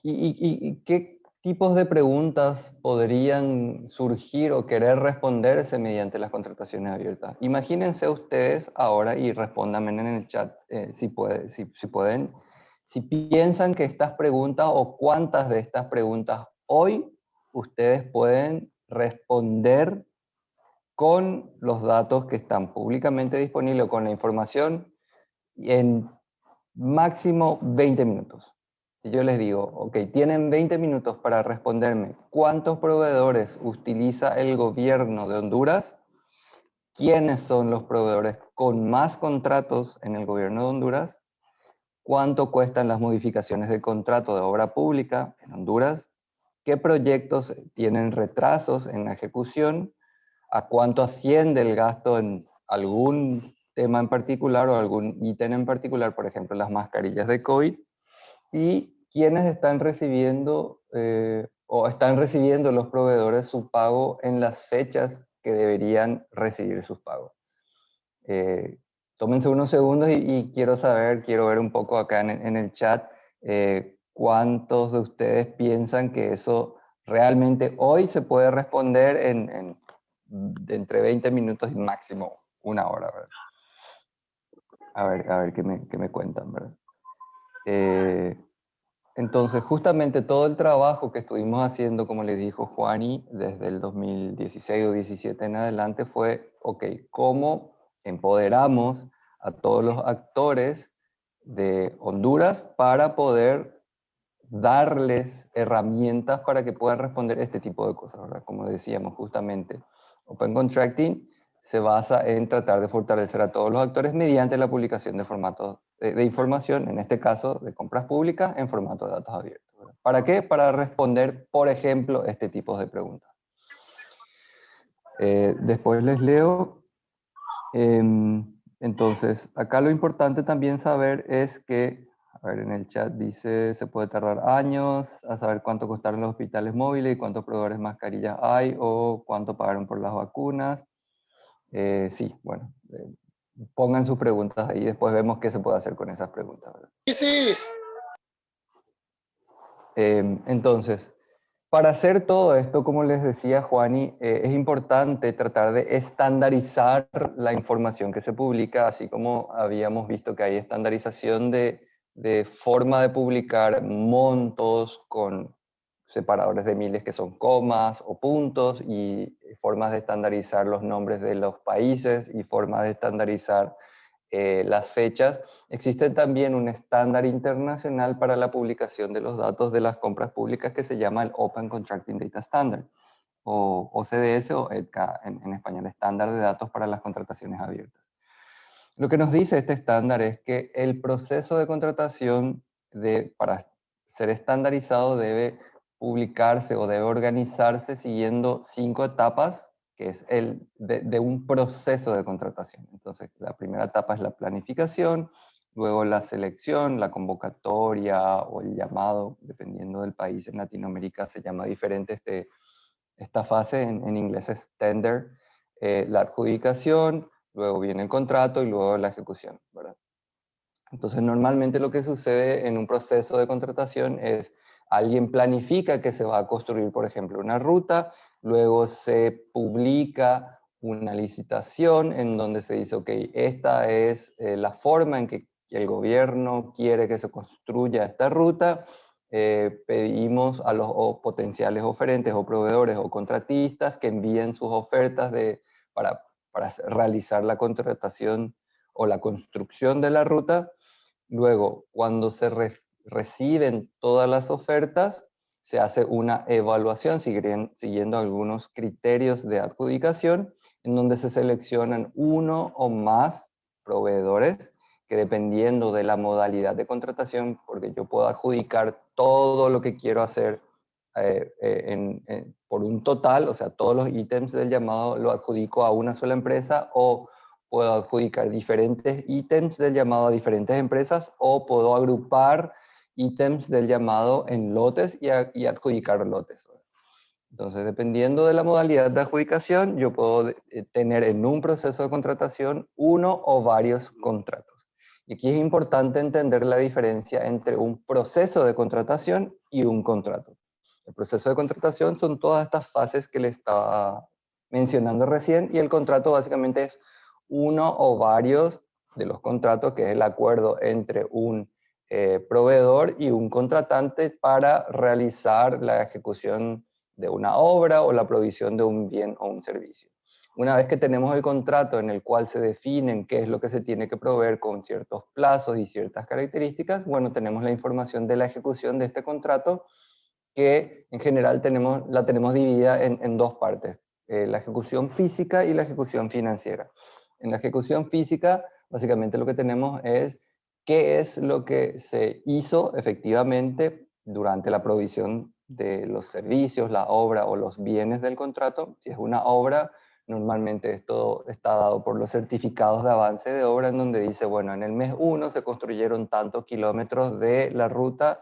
¿y qué tipos de preguntas podrían surgir o querer responderse mediante las contrataciones abiertas? Imagínense ustedes ahora y respóndanme en el chat si pueden, si piensan que estas preguntas o cuántas de estas preguntas hoy ustedes pueden responder con los datos que están públicamente disponibles o con la información en máximo 20 minutos. Si yo les digo, ok, tienen 20 minutos para responderme cuántos proveedores utiliza el gobierno de Honduras, quiénes son los proveedores con más contratos en el gobierno de Honduras, cuánto cuestan las modificaciones de contrato de obra pública en Honduras, qué proyectos tienen retrasos en la ejecución, a cuánto asciende el gasto en algún tema en particular o algún ítem en particular, por ejemplo, las mascarillas de COVID, y quiénes están recibiendo o están recibiendo los proveedores su pago en las fechas que deberían recibir sus pagos. Tómense unos segundos y quiero ver un poco acá en el chat cuántos de ustedes piensan que eso realmente hoy se puede responder de entre 20 minutos y máximo una hora, ¿verdad? A ver qué me cuentan, ¿verdad? Entonces, justamente todo el trabajo que estuvimos haciendo, como les dijo Juani, desde el 2016 o 17 en adelante fue, ok, ¿cómo empoderamos a todos los actores de Honduras para poder darles herramientas para que puedan responder este tipo de cosas, ¿verdad? Como decíamos justamente, Open Contracting se basa en tratar de fortalecer a todos los actores mediante la publicación de formatos de información, en este caso de compras públicas, en formato de datos abiertos, ¿verdad? ¿Para qué? Para responder, por ejemplo, este tipo de preguntas. Después les leo. Entonces, acá lo importante también saber es que, a ver, en el chat dice, se puede tardar años a saber cuánto costaron los hospitales móviles y cuántos proveedores de mascarillas hay o cuánto pagaron por las vacunas. Sí, bueno, pongan sus preguntas ahí, después vemos qué se puede hacer con esas preguntas, ¿verdad? Entonces, para hacer todo esto, como les decía Juani, es importante tratar de estandarizar la información que se publica, así como habíamos visto que hay estandarización de forma de publicar montos con separadores de miles que son comas o puntos, y formas de estandarizar los nombres de los países y formas de estandarizar las fechas. Existe también un estándar internacional para la publicación de los datos de las compras públicas que se llama el Open Contracting Data Standard, o OCDS o EDCA en español, estándar de datos para las contrataciones abiertas. Lo que nos dice este estándar es que el proceso de contratación para ser estandarizado debe publicarse o debe organizarse siguiendo 5 etapas, que es de un proceso de contratación. Entonces, la primera etapa es la planificación, luego la selección, la convocatoria o el llamado, dependiendo del país. En Latinoamérica se llama diferente esta fase, en inglés es tender, la adjudicación, luego viene el contrato y luego la ejecución, ¿verdad? Entonces, normalmente lo que sucede en un proceso de contratación es alguien planifica que se va a construir, por ejemplo, una ruta, luego se publica una licitación en donde se dice, ok, esta es la forma en que el gobierno quiere que se construya esta ruta. Pedimos a los potenciales oferentes o proveedores o contratistas que envíen sus ofertas para realizar la contratación o la construcción de la ruta. Luego, cuando se reciben todas las ofertas, se hace una evaluación siguiendo algunos criterios de adjudicación, en donde se seleccionan uno o más proveedores que dependiendo de la modalidad de contratación, porque yo puedo adjudicar todo lo que quiero hacer por un total, o sea, todos los ítems del llamado lo adjudico a una sola empresa, o puedo adjudicar diferentes ítems del llamado a diferentes empresas, o puedo agrupar ítems del llamado en lotes y adjudicar lotes. Entonces, dependiendo de la modalidad de adjudicación, yo puedo tener en un proceso de contratación uno o varios contratos. Y aquí es importante entender la diferencia entre un proceso de contratación y un contrato. El proceso de contratación son todas estas fases que le estaba mencionando recién, y el contrato básicamente es uno o varios de los contratos, que es el acuerdo entre un proveedor y un contratante para realizar la ejecución de una obra o la provisión de un bien o un servicio. Una vez que tenemos el contrato en el cual se definen qué es lo que se tiene que proveer con ciertos plazos y ciertas características, bueno, tenemos la información de la ejecución de este contrato, que en general la tenemos dividida en dos partes, la ejecución física y la ejecución financiera. En la ejecución física, básicamente lo que tenemos es qué es lo que se hizo efectivamente durante la provisión de los servicios, la obra o los bienes del contrato. Si es una obra, normalmente esto está dado por los certificados de avance de obra, en donde dice, bueno, en el mes 1 se construyeron tantos kilómetros de la ruta,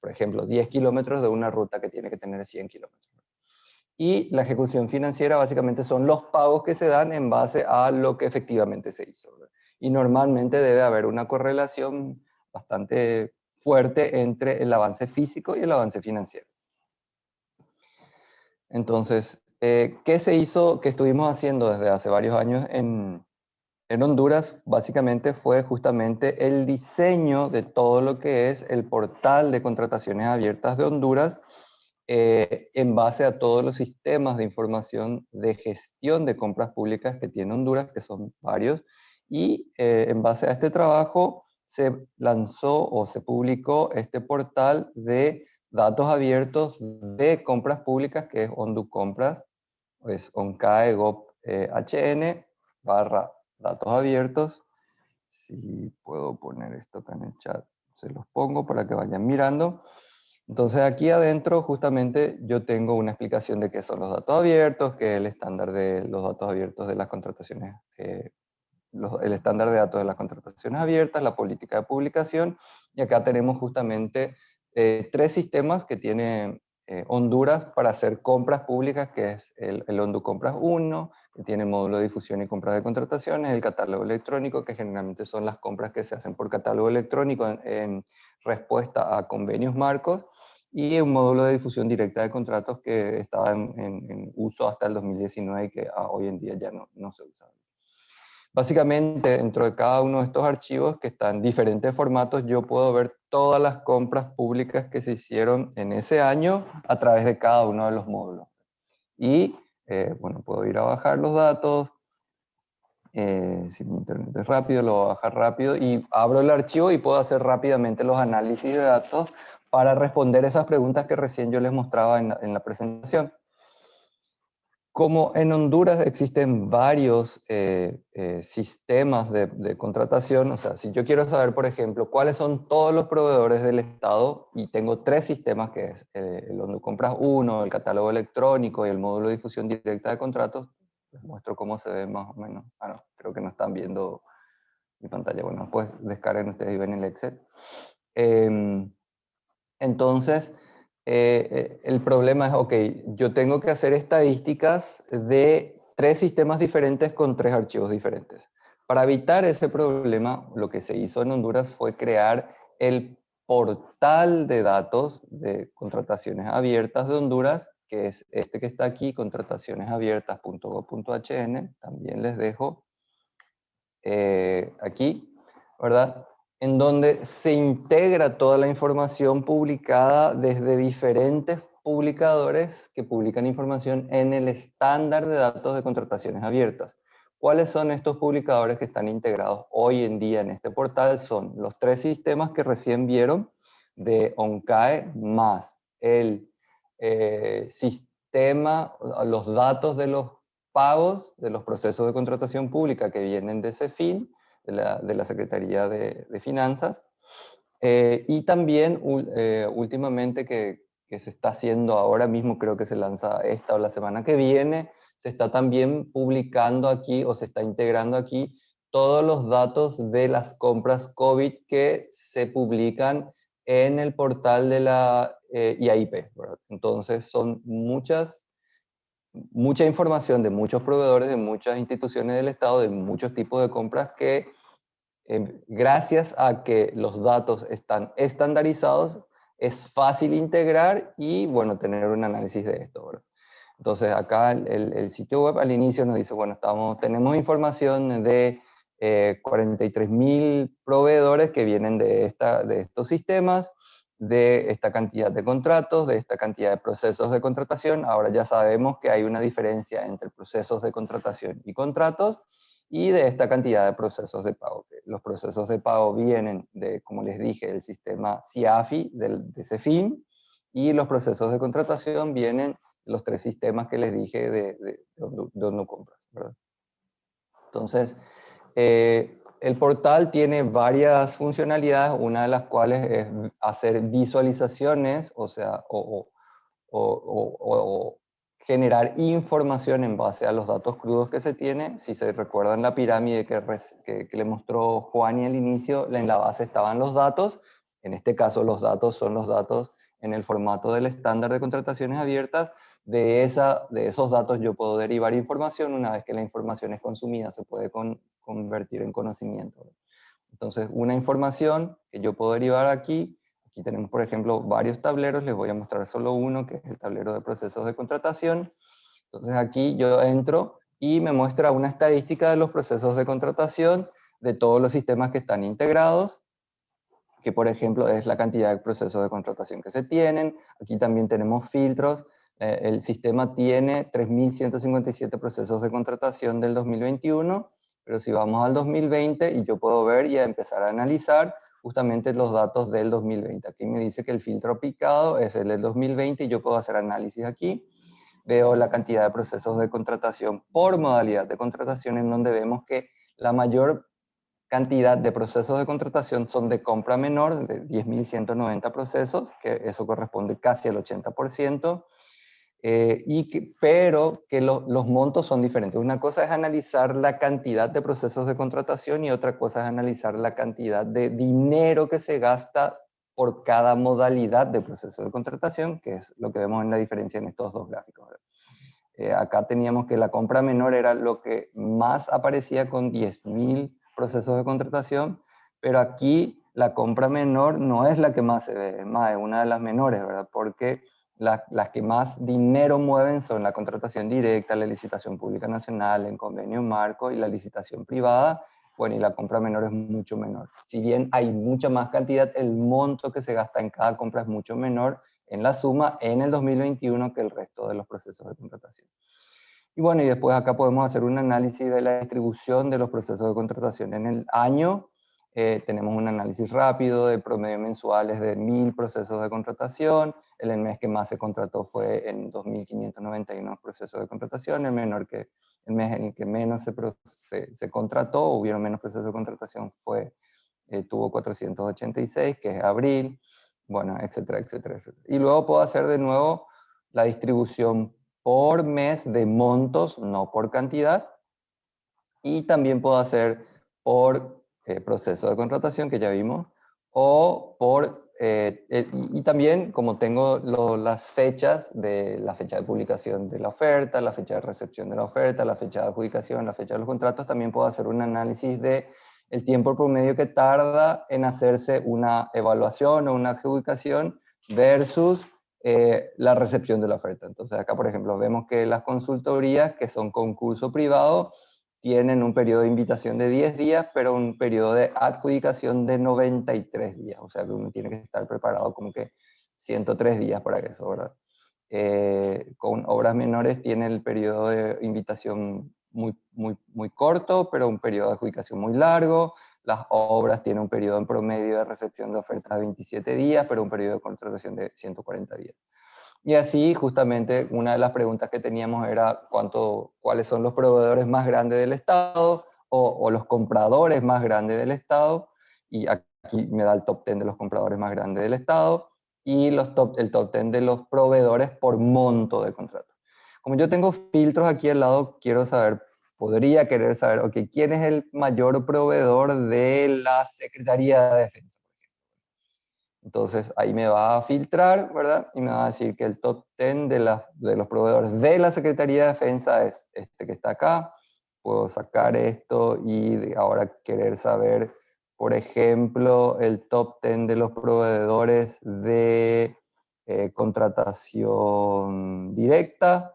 por ejemplo, 10 kilómetros de una ruta que tiene que tener 100 kilómetros. Y la ejecución financiera básicamente son los pagos que se dan en base a lo que efectivamente se hizo, ¿verdad? Y normalmente debe haber una correlación bastante fuerte entre el avance físico y el avance financiero. Entonces, ¿qué se hizo, qué estuvimos haciendo desde hace varios años en Honduras? Básicamente fue justamente el diseño de todo lo que es el portal de contrataciones abiertas de Honduras, en base a todos los sistemas de información de gestión de compras públicas que tiene Honduras, que son varios, y en base a este trabajo se lanzó o se publicó este portal de datos abiertos de compras públicas, que es OnduCompras, es oncae.gov.hn barra datos abiertos. Si puedo poner esto acá en el chat, se los pongo para que vayan mirando. Entonces aquí adentro justamente yo tengo una explicación de qué son los datos abiertos, que es el estándar de los datos abiertos de las contrataciones, el estándar de datos de las contrataciones abiertas, la política de publicación, y acá tenemos justamente tres sistemas que tiene Honduras para hacer compras públicas, que es el OnduCompras 1, que tiene módulo de difusión y compras de contrataciones, el catálogo electrónico, que generalmente son las compras que se hacen por catálogo electrónico en respuesta a convenios marcos, y un módulo de difusión directa de contratos que estaba en uso hasta el 2019 y que hoy en día ya no se usa. Básicamente, dentro de cada uno de estos archivos, que están en diferentes formatos, yo puedo ver todas las compras públicas que se hicieron en ese año a través de cada uno de los módulos. Y, bueno, puedo ir a bajar los datos. Si mi internet es rápido, lo voy a bajar rápido y abro el archivo y puedo hacer rápidamente los análisis de datos para responder esas preguntas que recién yo les mostraba en la presentación. Como en Honduras existen varios sistemas de contratación, o sea, si yo quiero saber, por ejemplo, cuáles son todos los proveedores del Estado, y tengo tres sistemas, que es el OnduCompras 1, el catálogo electrónico y el módulo de difusión directa de contratos, les muestro cómo se ve más o menos. Ah, no, creo que no están viendo mi pantalla. Bueno, después descarguen ustedes y ven el Excel. Entonces, el problema es, ok, yo tengo que hacer estadísticas de tres sistemas diferentes con tres archivos diferentes. Para evitar ese problema, lo que se hizo en Honduras fue crear el portal de datos de contrataciones abiertas de Honduras, que es este que está aquí, contratacionesabiertas.gov.hn. También les dejo aquí, ¿verdad? En donde se integra toda la información publicada desde diferentes publicadores que publican información en el estándar de datos de contrataciones abiertas. ¿Cuáles son estos publicadores que están integrados hoy en día en este portal? Son los tres sistemas que recién vieron de OnCae, más el sistema, los datos de los pagos de los procesos de contratación pública que vienen de CEFIN, de la Secretaría de Finanzas. Y también últimamente que se está haciendo ahora mismo, creo que se lanza esta o la semana que viene, se está también publicando aquí o se está integrando aquí todos los datos de las compras COVID que se publican en el portal de la IAIP, ¿verdad? Entonces son mucha información de muchos proveedores, de muchas instituciones del Estado, de muchos tipos de compras que gracias a que los datos están estandarizados, es fácil integrar y, bueno, tener un análisis de esto, ¿verdad? Entonces, acá el sitio web al inicio nos dice, bueno, tenemos información de 43.000 proveedores que vienen de estos sistemas, de esta cantidad de contratos, de esta cantidad de procesos de contratación. Ahora ya sabemos que hay una diferencia entre procesos de contratación y contratos, y de esta cantidad de procesos de pago. Los procesos de pago vienen de, como les dije, el sistema CIAFI, de CEFIN, y los procesos de contratación vienen de los 3 sistemas que les dije de donde compras, ¿verdad? Entonces, el portal tiene varias funcionalidades, una de las cuales es hacer visualizaciones, o sea, o generar información en base a los datos crudos que se tiene. Si se recuerdan la pirámide que le mostró Juan y al inicio, en la base estaban los datos. En este caso, los datos son los datos en el formato del estándar de contrataciones abiertas. De esos datos yo puedo derivar información. Una vez que la información es consumida, se puede convertir en conocimiento. Entonces, una información que yo puedo derivar aquí tenemos, por ejemplo, varios tableros. Les voy a mostrar solo uno, que es el tablero de procesos de contratación. Entonces, aquí yo entro y me muestra una estadística de los procesos de contratación de todos los sistemas que están integrados, que por ejemplo es la cantidad de procesos de contratación que se tienen. Aquí también tenemos filtros. El sistema tiene 3.157 procesos de contratación del 2021, pero si vamos al 2020 y yo puedo ver y empezar a analizar justamente los datos del 2020. Aquí me dice que el filtro aplicado es el del 2020 y yo puedo hacer análisis aquí. Veo la cantidad de procesos de contratación por modalidad de contratación, en donde vemos que la mayor cantidad de procesos de contratación son de compra menor, de 10.190 procesos, que eso corresponde casi al 80%, pero que los montos son diferentes. Una cosa es analizar la cantidad de procesos de contratación y otra cosa es analizar la cantidad de dinero que se gasta por cada modalidad de proceso de contratación, que es lo que vemos en la diferencia en estos dos gráficos. Acá teníamos que la compra menor era lo que más aparecía con 10.000 procesos de contratación, pero aquí la compra menor no es la que más se ve, es más, es una de las menores, ¿verdad? Porque las que más dinero mueven son la contratación directa, la licitación pública nacional, el convenio marco y la licitación privada. Bueno, y la compra menor es mucho menor. Si bien hay mucha más cantidad, el monto que se gasta en cada compra es mucho menor en la suma en el 2021 que el resto de los procesos de contratación. Y bueno, y después acá podemos hacer un análisis de la distribución de los procesos de contratación en el año. Tenemos un análisis rápido de promedio mensuales de 1.000 procesos de contratación. El mes que más se contrató fue en 2.591 procesos de contratación. El mes en el que menos se contrató, hubieron menos procesos de contratación, tuvo 486, que es abril. Bueno, etcétera, etcétera, etcétera. Y luego puedo hacer de nuevo la distribución por mes de montos, no por cantidad. Y también puedo hacer por proceso de contratación, que ya vimos, o y también, como tengo las fechas, de la fecha de publicación de la oferta, la fecha de recepción de la oferta, la fecha de adjudicación, la fecha de los contratos, también puedo hacer un análisis de el tiempo promedio que tarda en hacerse una evaluación o una adjudicación versus la recepción de la oferta. Entonces acá, por ejemplo, vemos que las consultorías, que son concurso privado, tienen un periodo de invitación de 10 días, pero un periodo de adjudicación de 93 días. O sea que uno tiene que estar preparado como que 103 días para eso, ¿verdad? Con obras menores tiene el periodo de invitación muy corto, pero un periodo de adjudicación muy largo. Las obras tienen un periodo en promedio de recepción de ofertas de 27 días, pero un periodo de contratación de 140 días. Y así, justamente, una de las preguntas que teníamos era cuáles son los proveedores más grandes del Estado o los compradores más grandes del Estado, y aquí me da el top 10 de los compradores más grandes del Estado, y el top 10 de los proveedores por monto de contrato. Como yo tengo filtros aquí al lado, podría querer saber, ok, ¿quién es el mayor proveedor de la Secretaría de Defensa? Entonces ahí me va a filtrar, ¿verdad? Y me va a decir que el top 10 de los proveedores de la Secretaría de Defensa es este que está acá. Puedo sacar esto y ahora querer saber, por ejemplo, el top 10 de los proveedores de contratación directa.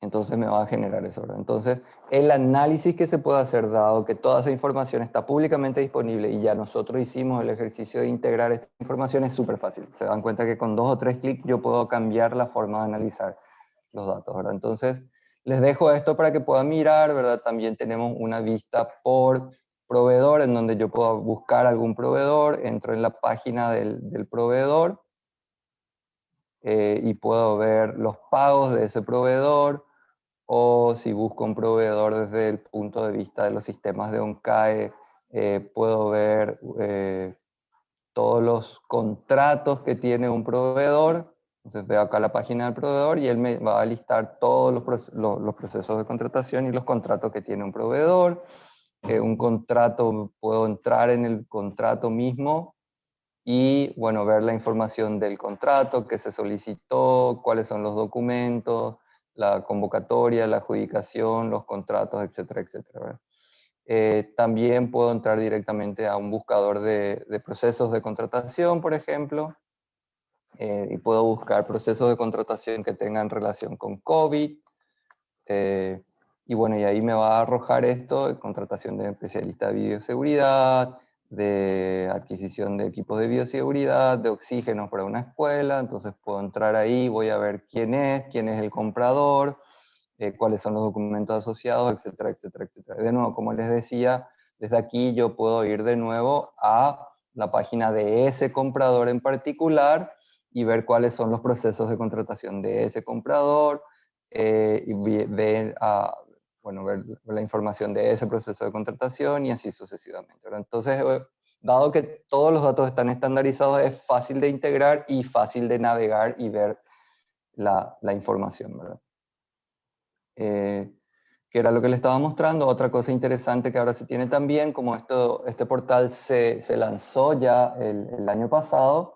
Entonces me va a generar eso, ¿verdad? Entonces, el análisis que se puede hacer, dado que toda esa información está públicamente disponible y ya nosotros hicimos el ejercicio de integrar esta información, es súper fácil. Se dan cuenta que con 2 o 3 clics yo puedo cambiar la forma de analizar los datos, ¿verdad? Entonces, les dejo esto para que puedan mirar, ¿verdad? También tenemos una vista por proveedor, en donde yo puedo buscar algún proveedor, entro en la página del proveedor y puedo ver los pagos de ese proveedor, o si busco un proveedor desde el punto de vista de los sistemas de OnCAE, puedo ver todos los contratos que tiene un proveedor. Entonces veo acá la página del proveedor y él me va a listar todos los procesos de contratación y los contratos que tiene un proveedor. Un contrato, puedo entrar en el contrato mismo y, bueno, ver la información del contrato, que se solicitó, cuáles son los documentos, la convocatoria, la adjudicación, los contratos, etcétera, etcétera, ¿verdad? También puedo entrar directamente a un buscador de procesos de contratación, por ejemplo, y puedo buscar procesos de contratación que tengan relación con COVID, y bueno, y ahí me va a arrojar esto, de contratación de especialistas de bioseguridad, de adquisición de equipos de bioseguridad, de oxígenos para una escuela. Entonces puedo entrar ahí, voy a ver quién es el comprador, cuáles son los documentos asociados, etcétera, etcétera, etcétera. De nuevo, como les decía, desde aquí yo puedo ir de nuevo a la página de ese comprador en particular y ver cuáles son los procesos de contratación de ese comprador, y ver la información de ese proceso de contratación y así sucesivamente, ¿verdad? Entonces, dado que todos los datos están estandarizados, es fácil de integrar y fácil de navegar y ver la información, ¿verdad? Que era lo que le estaba mostrando. Otra cosa interesante que ahora se tiene también, como este portal se lanzó ya el año pasado,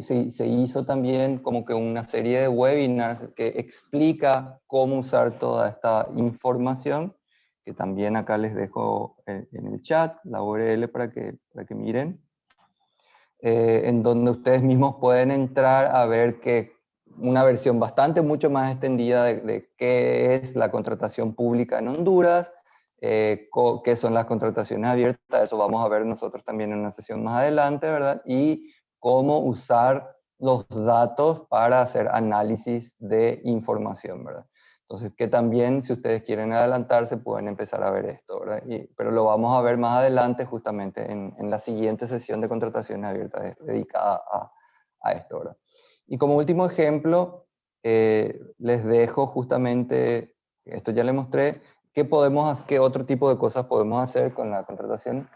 se hizo también como que una serie de webinars que explica cómo usar toda esta información, que también acá les dejo en el chat, la URL para que miren, en donde ustedes mismos pueden entrar a ver que una versión mucho más extendida de qué es la contratación pública en Honduras, qué son las contrataciones abiertas, eso vamos a ver nosotros también en una sesión más adelante, ¿verdad? Y cómo usar los datos para hacer análisis de información, ¿verdad? Entonces, que también, si ustedes quieren adelantarse, pueden empezar a ver esto, ¿verdad? Pero lo vamos a ver más adelante, justamente en la siguiente sesión de contrataciones abiertas dedicada a esto, ¿verdad? Y como último ejemplo, les dejo justamente, esto ya les mostré, qué otro tipo de cosas podemos hacer con la contratación.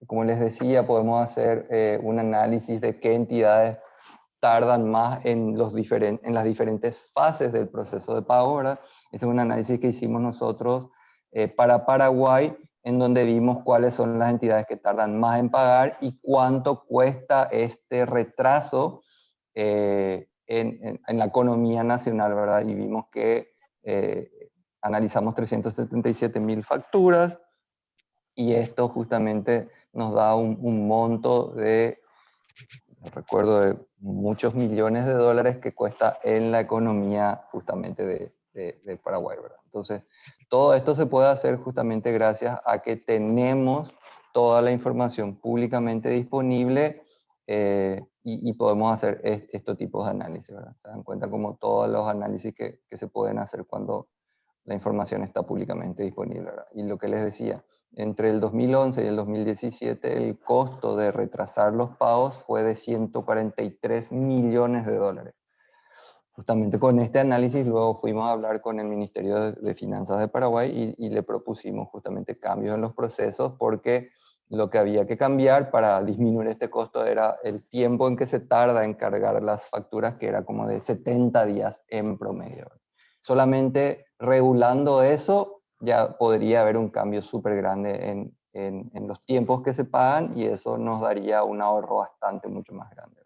Como les decía, podemos hacer un análisis de qué entidades tardan más en las diferentes fases del proceso de pago, ¿verdad? Este es un análisis que hicimos nosotros para Paraguay, en donde vimos cuáles son las entidades que tardan más en pagar y cuánto cuesta este retraso en la economía nacional, ¿verdad? Y vimos que analizamos 377.000 facturas y esto justamente nos da un monto de, recuerdo, de muchos millones de dólares que cuesta en la economía justamente de Paraguay, ¿verdad? Entonces, todo esto se puede hacer justamente gracias a que tenemos toda la información públicamente disponible, y podemos hacer estos tipos de análisis, ¿verdad? Se dan cuenta como todos los análisis que se pueden hacer cuando la información está públicamente disponible, ¿verdad? Y lo que les decía, entre el 2011 y el 2017 el costo de retrasar los pagos fue de 143 millones de dólares. justamente con este análisis luego fuimos a hablar con el Ministerio de Finanzas de Paraguay y le propusimos justamente cambios en los procesos porque lo que había que cambiar para disminuir este costo era el tiempo en que se tarda en cargar las facturas, que era como de 70 días en promedio. Solamente regulando eso ya podría haber un cambio súper grande en los tiempos que se pagan y eso nos daría un ahorro bastante, mucho más grande.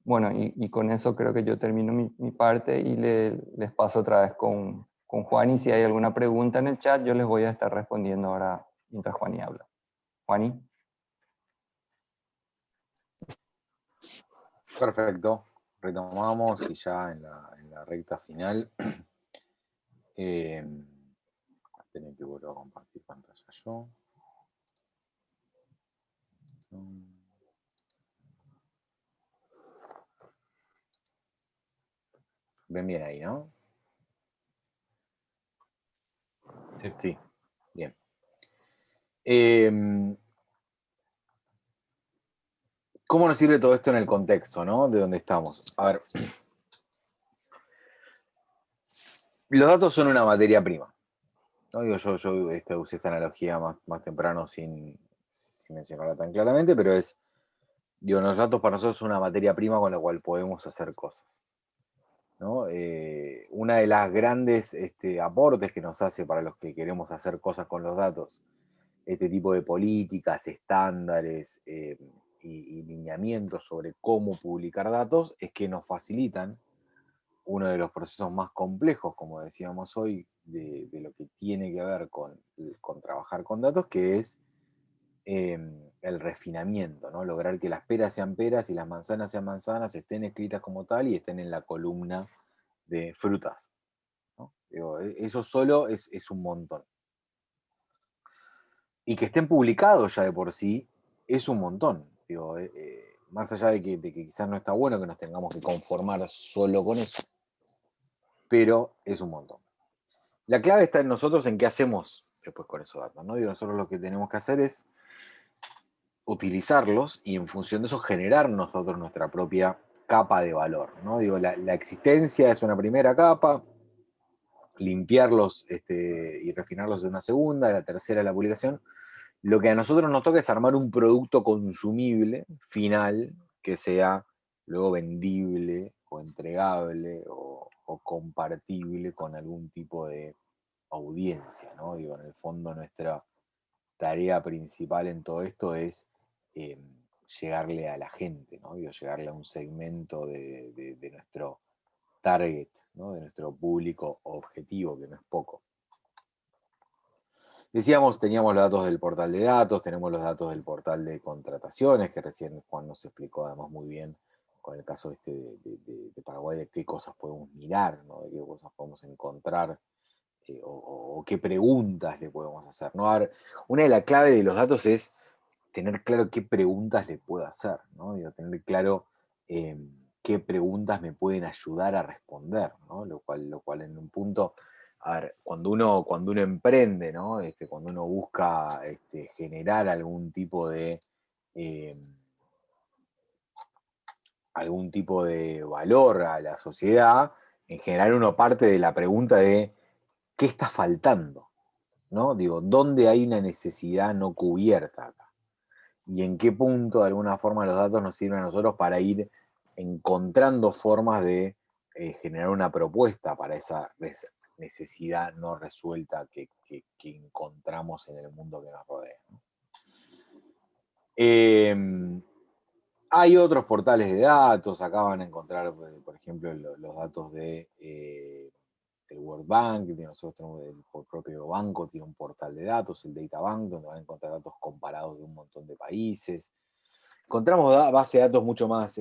Bueno, y con eso creo que yo termino mi parte y les paso otra vez con Juani. Si hay alguna pregunta en el chat, yo les voy a estar respondiendo ahora mientras Juani habla. Juani.
Perfecto. Retomamos y ya en la recta final. Tengo que volver a compartir pantalla yo. Ven bien ahí, ¿no? Sí, bien. ¿Cómo nos sirve todo esto en el contexto, ¿no? De donde estamos. A ver. Los datos son una materia prima. No digo yo usé esta analogía más temprano sin mencionarla tan claramente, pero los datos para nosotros son una materia prima con la cual podemos hacer cosas, ¿no? Una de las grandes aportes que nos hace para los que queremos hacer cosas con los datos, este tipo de políticas, estándares y lineamientos sobre cómo publicar datos, es que nos facilitan uno de los procesos más complejos, como decíamos hoy, de lo que tiene que ver con trabajar con datos, que es el refinamiento, ¿no? Lograr que las peras sean peras y las manzanas sean manzanas, estén escritas como tal y estén en la columna de frutas, ¿no? Digo, eso solo es un montón. Y que estén publicados ya de por sí es un montón. Digo, más allá de que quizás no está bueno que nos tengamos que conformar solo con eso, pero es un montón. La clave está en nosotros en qué hacemos después con esos datos, ¿no? Digo, nosotros lo que tenemos que hacer es utilizarlos y en función de eso generar nosotros nuestra propia capa de valor, ¿no? Digo, la existencia es una primera capa, limpiarlos y refinarlos de una segunda, la tercera es la publicación. Lo que a nosotros nos toca es armar un producto consumible, final, que sea luego vendible o entregable o compartible con algún tipo de audiencia, ¿no? Digo, en el fondo nuestra tarea principal en todo esto es llegarle a la gente, ¿no? Digo, llegarle a un segmento de nuestro target, ¿no? De nuestro público objetivo, que no es poco. Decíamos, teníamos los datos del portal de datos, tenemos los datos del portal de contrataciones, que recién Juan nos explicó además muy bien con el caso de Paraguay, de qué cosas podemos mirar, ¿no? De qué cosas podemos encontrar o qué preguntas le podemos hacer, ¿no? A ver, una de las claves de los datos es tener claro qué preguntas le puedo hacer, ¿no? Digo, tener claro qué preguntas me pueden ayudar a responder, ¿no? Lo cual en un punto, a ver, cuando uno emprende, ¿no? Cuando uno busca generar eh, algún tipo de valor a la sociedad, en general uno parte de la pregunta de ¿qué está faltando? ¿No? Digo, ¿dónde hay una necesidad no cubierta acá? Y en qué punto de alguna forma los datos nos sirven a nosotros para ir encontrando formas de generar una propuesta para esa necesidad no resuelta que encontramos en el mundo que nos rodea, ¿no? Hay otros portales de datos, acá van a encontrar, por ejemplo, los datos del World Bank, nosotros tenemos el propio banco, tiene un portal de datos, el Data Bank, donde van a encontrar datos comparados de un montón de países. Encontramos bases de datos mucho más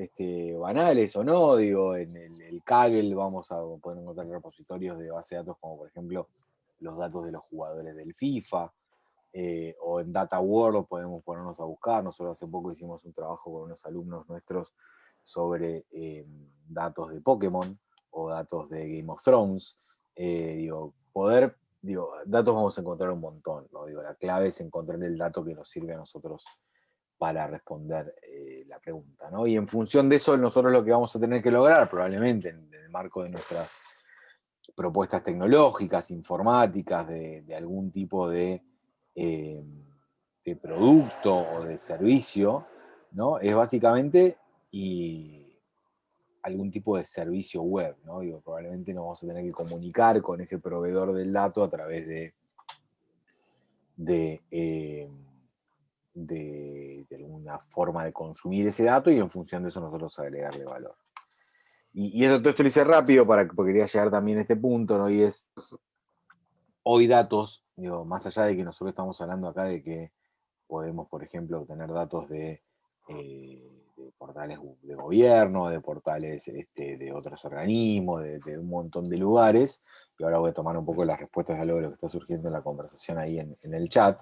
banales o no, digo, en el Kaggle vamos a poder encontrar repositorios de base de datos como por ejemplo los datos de los jugadores del FIFA, o en Data World podemos ponernos a buscar. Nosotros hace poco hicimos un trabajo con unos alumnos nuestros sobre datos de Pokémon o datos de Game of Thrones. Datos vamos a encontrar un montón, ¿no? Digo, la clave es encontrar el dato que nos sirve a nosotros para responder la pregunta, ¿no? Y en función de eso, nosotros lo que vamos a tener que lograr, probablemente en el marco de nuestras propuestas tecnológicas, informáticas, de algún tipo de producto o de servicio, ¿no? Es básicamente algún tipo de servicio web, ¿no? Digo, probablemente nos vamos a tener que comunicar con ese proveedor del dato a través de alguna forma de consumir ese dato, y en función de eso nosotros agregarle valor. Y eso, todo esto lo hice rápido porque quería llegar también a este punto, ¿no? Y es, hoy datos, digo, más allá de que nosotros estamos hablando acá de que podemos, por ejemplo, obtener datos de portales de gobierno, de portales de otros organismos, de un montón de lugares, y ahora voy a tomar un poco las respuestas de algo de lo que está surgiendo en la conversación ahí en el chat.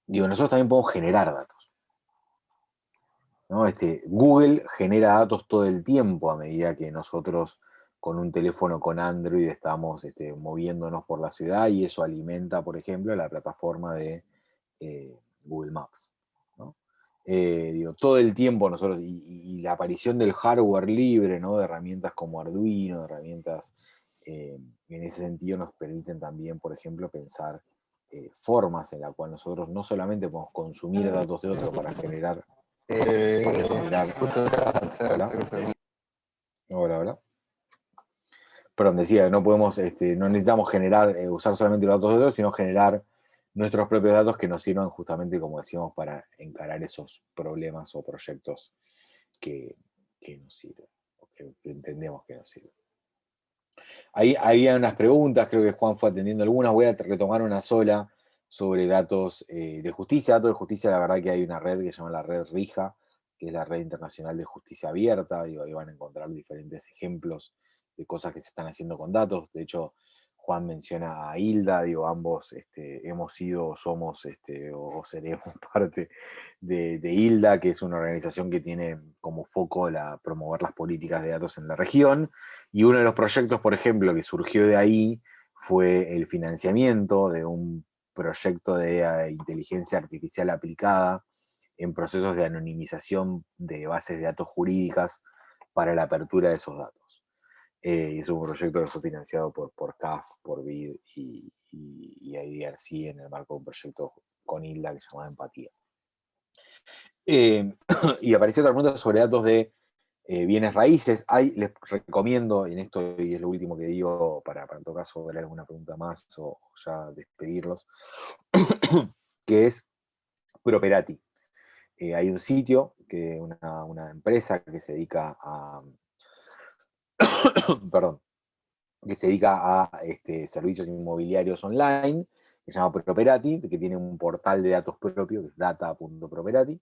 Digo, nosotros también podemos generar datos, ¿no? Google genera datos todo el tiempo a medida que nosotros con un teléfono con Android estamos moviéndonos por la ciudad, y eso alimenta, por ejemplo, la plataforma de Google Maps, ¿no? Digo, todo el tiempo nosotros, y la aparición del hardware libre, ¿no? De herramientas como Arduino, herramientas en ese sentido nos permiten también, por ejemplo, pensar formas en las cuales nosotros no solamente podemos consumir datos de otros para generar... Hola, hola. Perdón, decía, no podemos, no necesitamos generar, usar solamente los datos de otros, sino generar nuestros propios datos que nos sirvan justamente, como decíamos, para encarar esos problemas o proyectos que nos sirven, o que entendemos que nos sirven. Ahí había unas preguntas, creo que Juan fue atendiendo algunas, voy a retomar una sola sobre datos de justicia. Datos de justicia, la verdad que hay una red que se llama la red RIJA, que es la Red Internacional de Justicia Abierta. Digo, ahí van a encontrar diferentes ejemplos de cosas que se están haciendo con datos. De hecho, Juan menciona a Hilda, digo, ambos hemos sido, somos o seremos parte de Hilda, que es una organización que tiene como foco promover las políticas de datos en la región. Y uno de los proyectos, por ejemplo, que surgió de ahí fue el financiamiento de un proyecto de inteligencia artificial aplicada en procesos de anonimización de bases de datos jurídicas para la apertura de esos datos. Es un proyecto que fue financiado por CAF, por BID y IDRC en el marco de un proyecto con Hilda que se llamaba Empatía. Y apareció otra pregunta sobre datos de bienes raíces. Les recomiendo, en esto, y es lo último que digo, para en todo caso ver alguna pregunta más o ya despedirlos, que es Properati. Hay un sitio, una empresa que se dedica a perdón, que se dedica a servicios inmobiliarios online, que se llama Properati, que tiene un portal de datos propio, que es data.properati,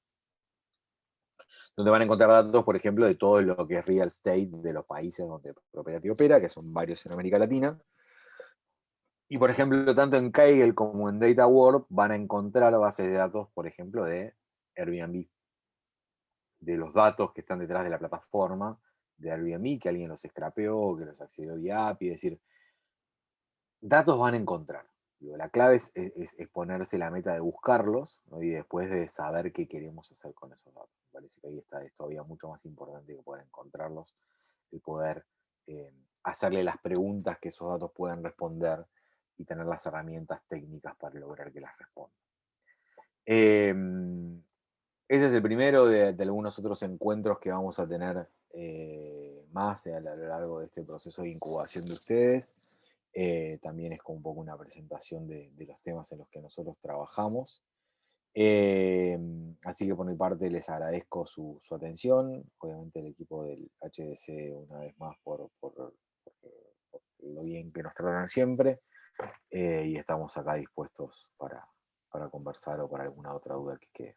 donde van a encontrar datos, por ejemplo, de todo lo que es real estate de los países donde Properati opera, que son varios en América Latina. Y, por ejemplo, tanto en Kaggle como en DataWorld van a encontrar bases de datos, por ejemplo, de Airbnb, de los datos que están detrás de la plataforma de Airbnb, que alguien los scrapeó, que los accedió vía API. Es decir, datos van a encontrar. Digo, la clave es ponerse la meta de buscarlos, ¿no? Y después de saber qué queremos hacer con esos datos. Me parece que ahí es todavía mucho más importante que poder encontrarlos, y poder hacerle las preguntas que esos datos pueden responder y tener las herramientas técnicas para lograr que las respondan. Este es el primero de algunos otros encuentros que vamos a tener más a lo largo de este proceso de incubación de ustedes. También es como un poco una presentación de los temas en los que nosotros trabajamos. Así que por mi parte les agradezco su atención. Obviamente el equipo del HDC una vez más por lo bien que nos tratan siempre. Y estamos acá dispuestos para conversar o para alguna otra duda que quede.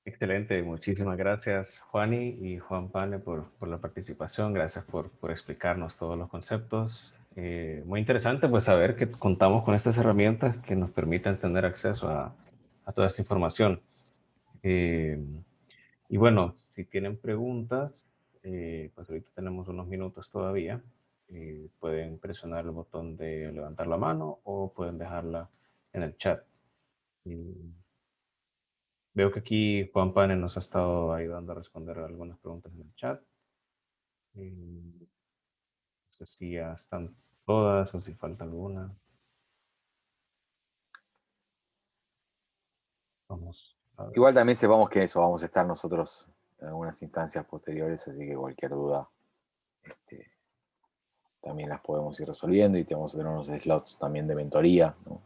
Excelente, muchísimas gracias Juani y Juan Pane por la participación, gracias por explicarnos todos los conceptos. Muy interesante pues saber que contamos con estas herramientas que nos permiten tener acceso a toda esta información. Y bueno, si tienen preguntas, pues ahorita tenemos unos minutos todavía. pueden presionar el botón de levantar la mano o pueden dejarla en el chat. Veo que aquí Juan Pane nos ha estado ayudando a responder algunas preguntas en el chat. No sé si ya están todas o si falta alguna. Vamos a ver.
Igual también sepamos que eso, vamos a estar nosotros en algunas instancias posteriores, así que cualquier duda también las podemos ir resolviendo y te vamos a tener unos slots también de mentoría, ¿no?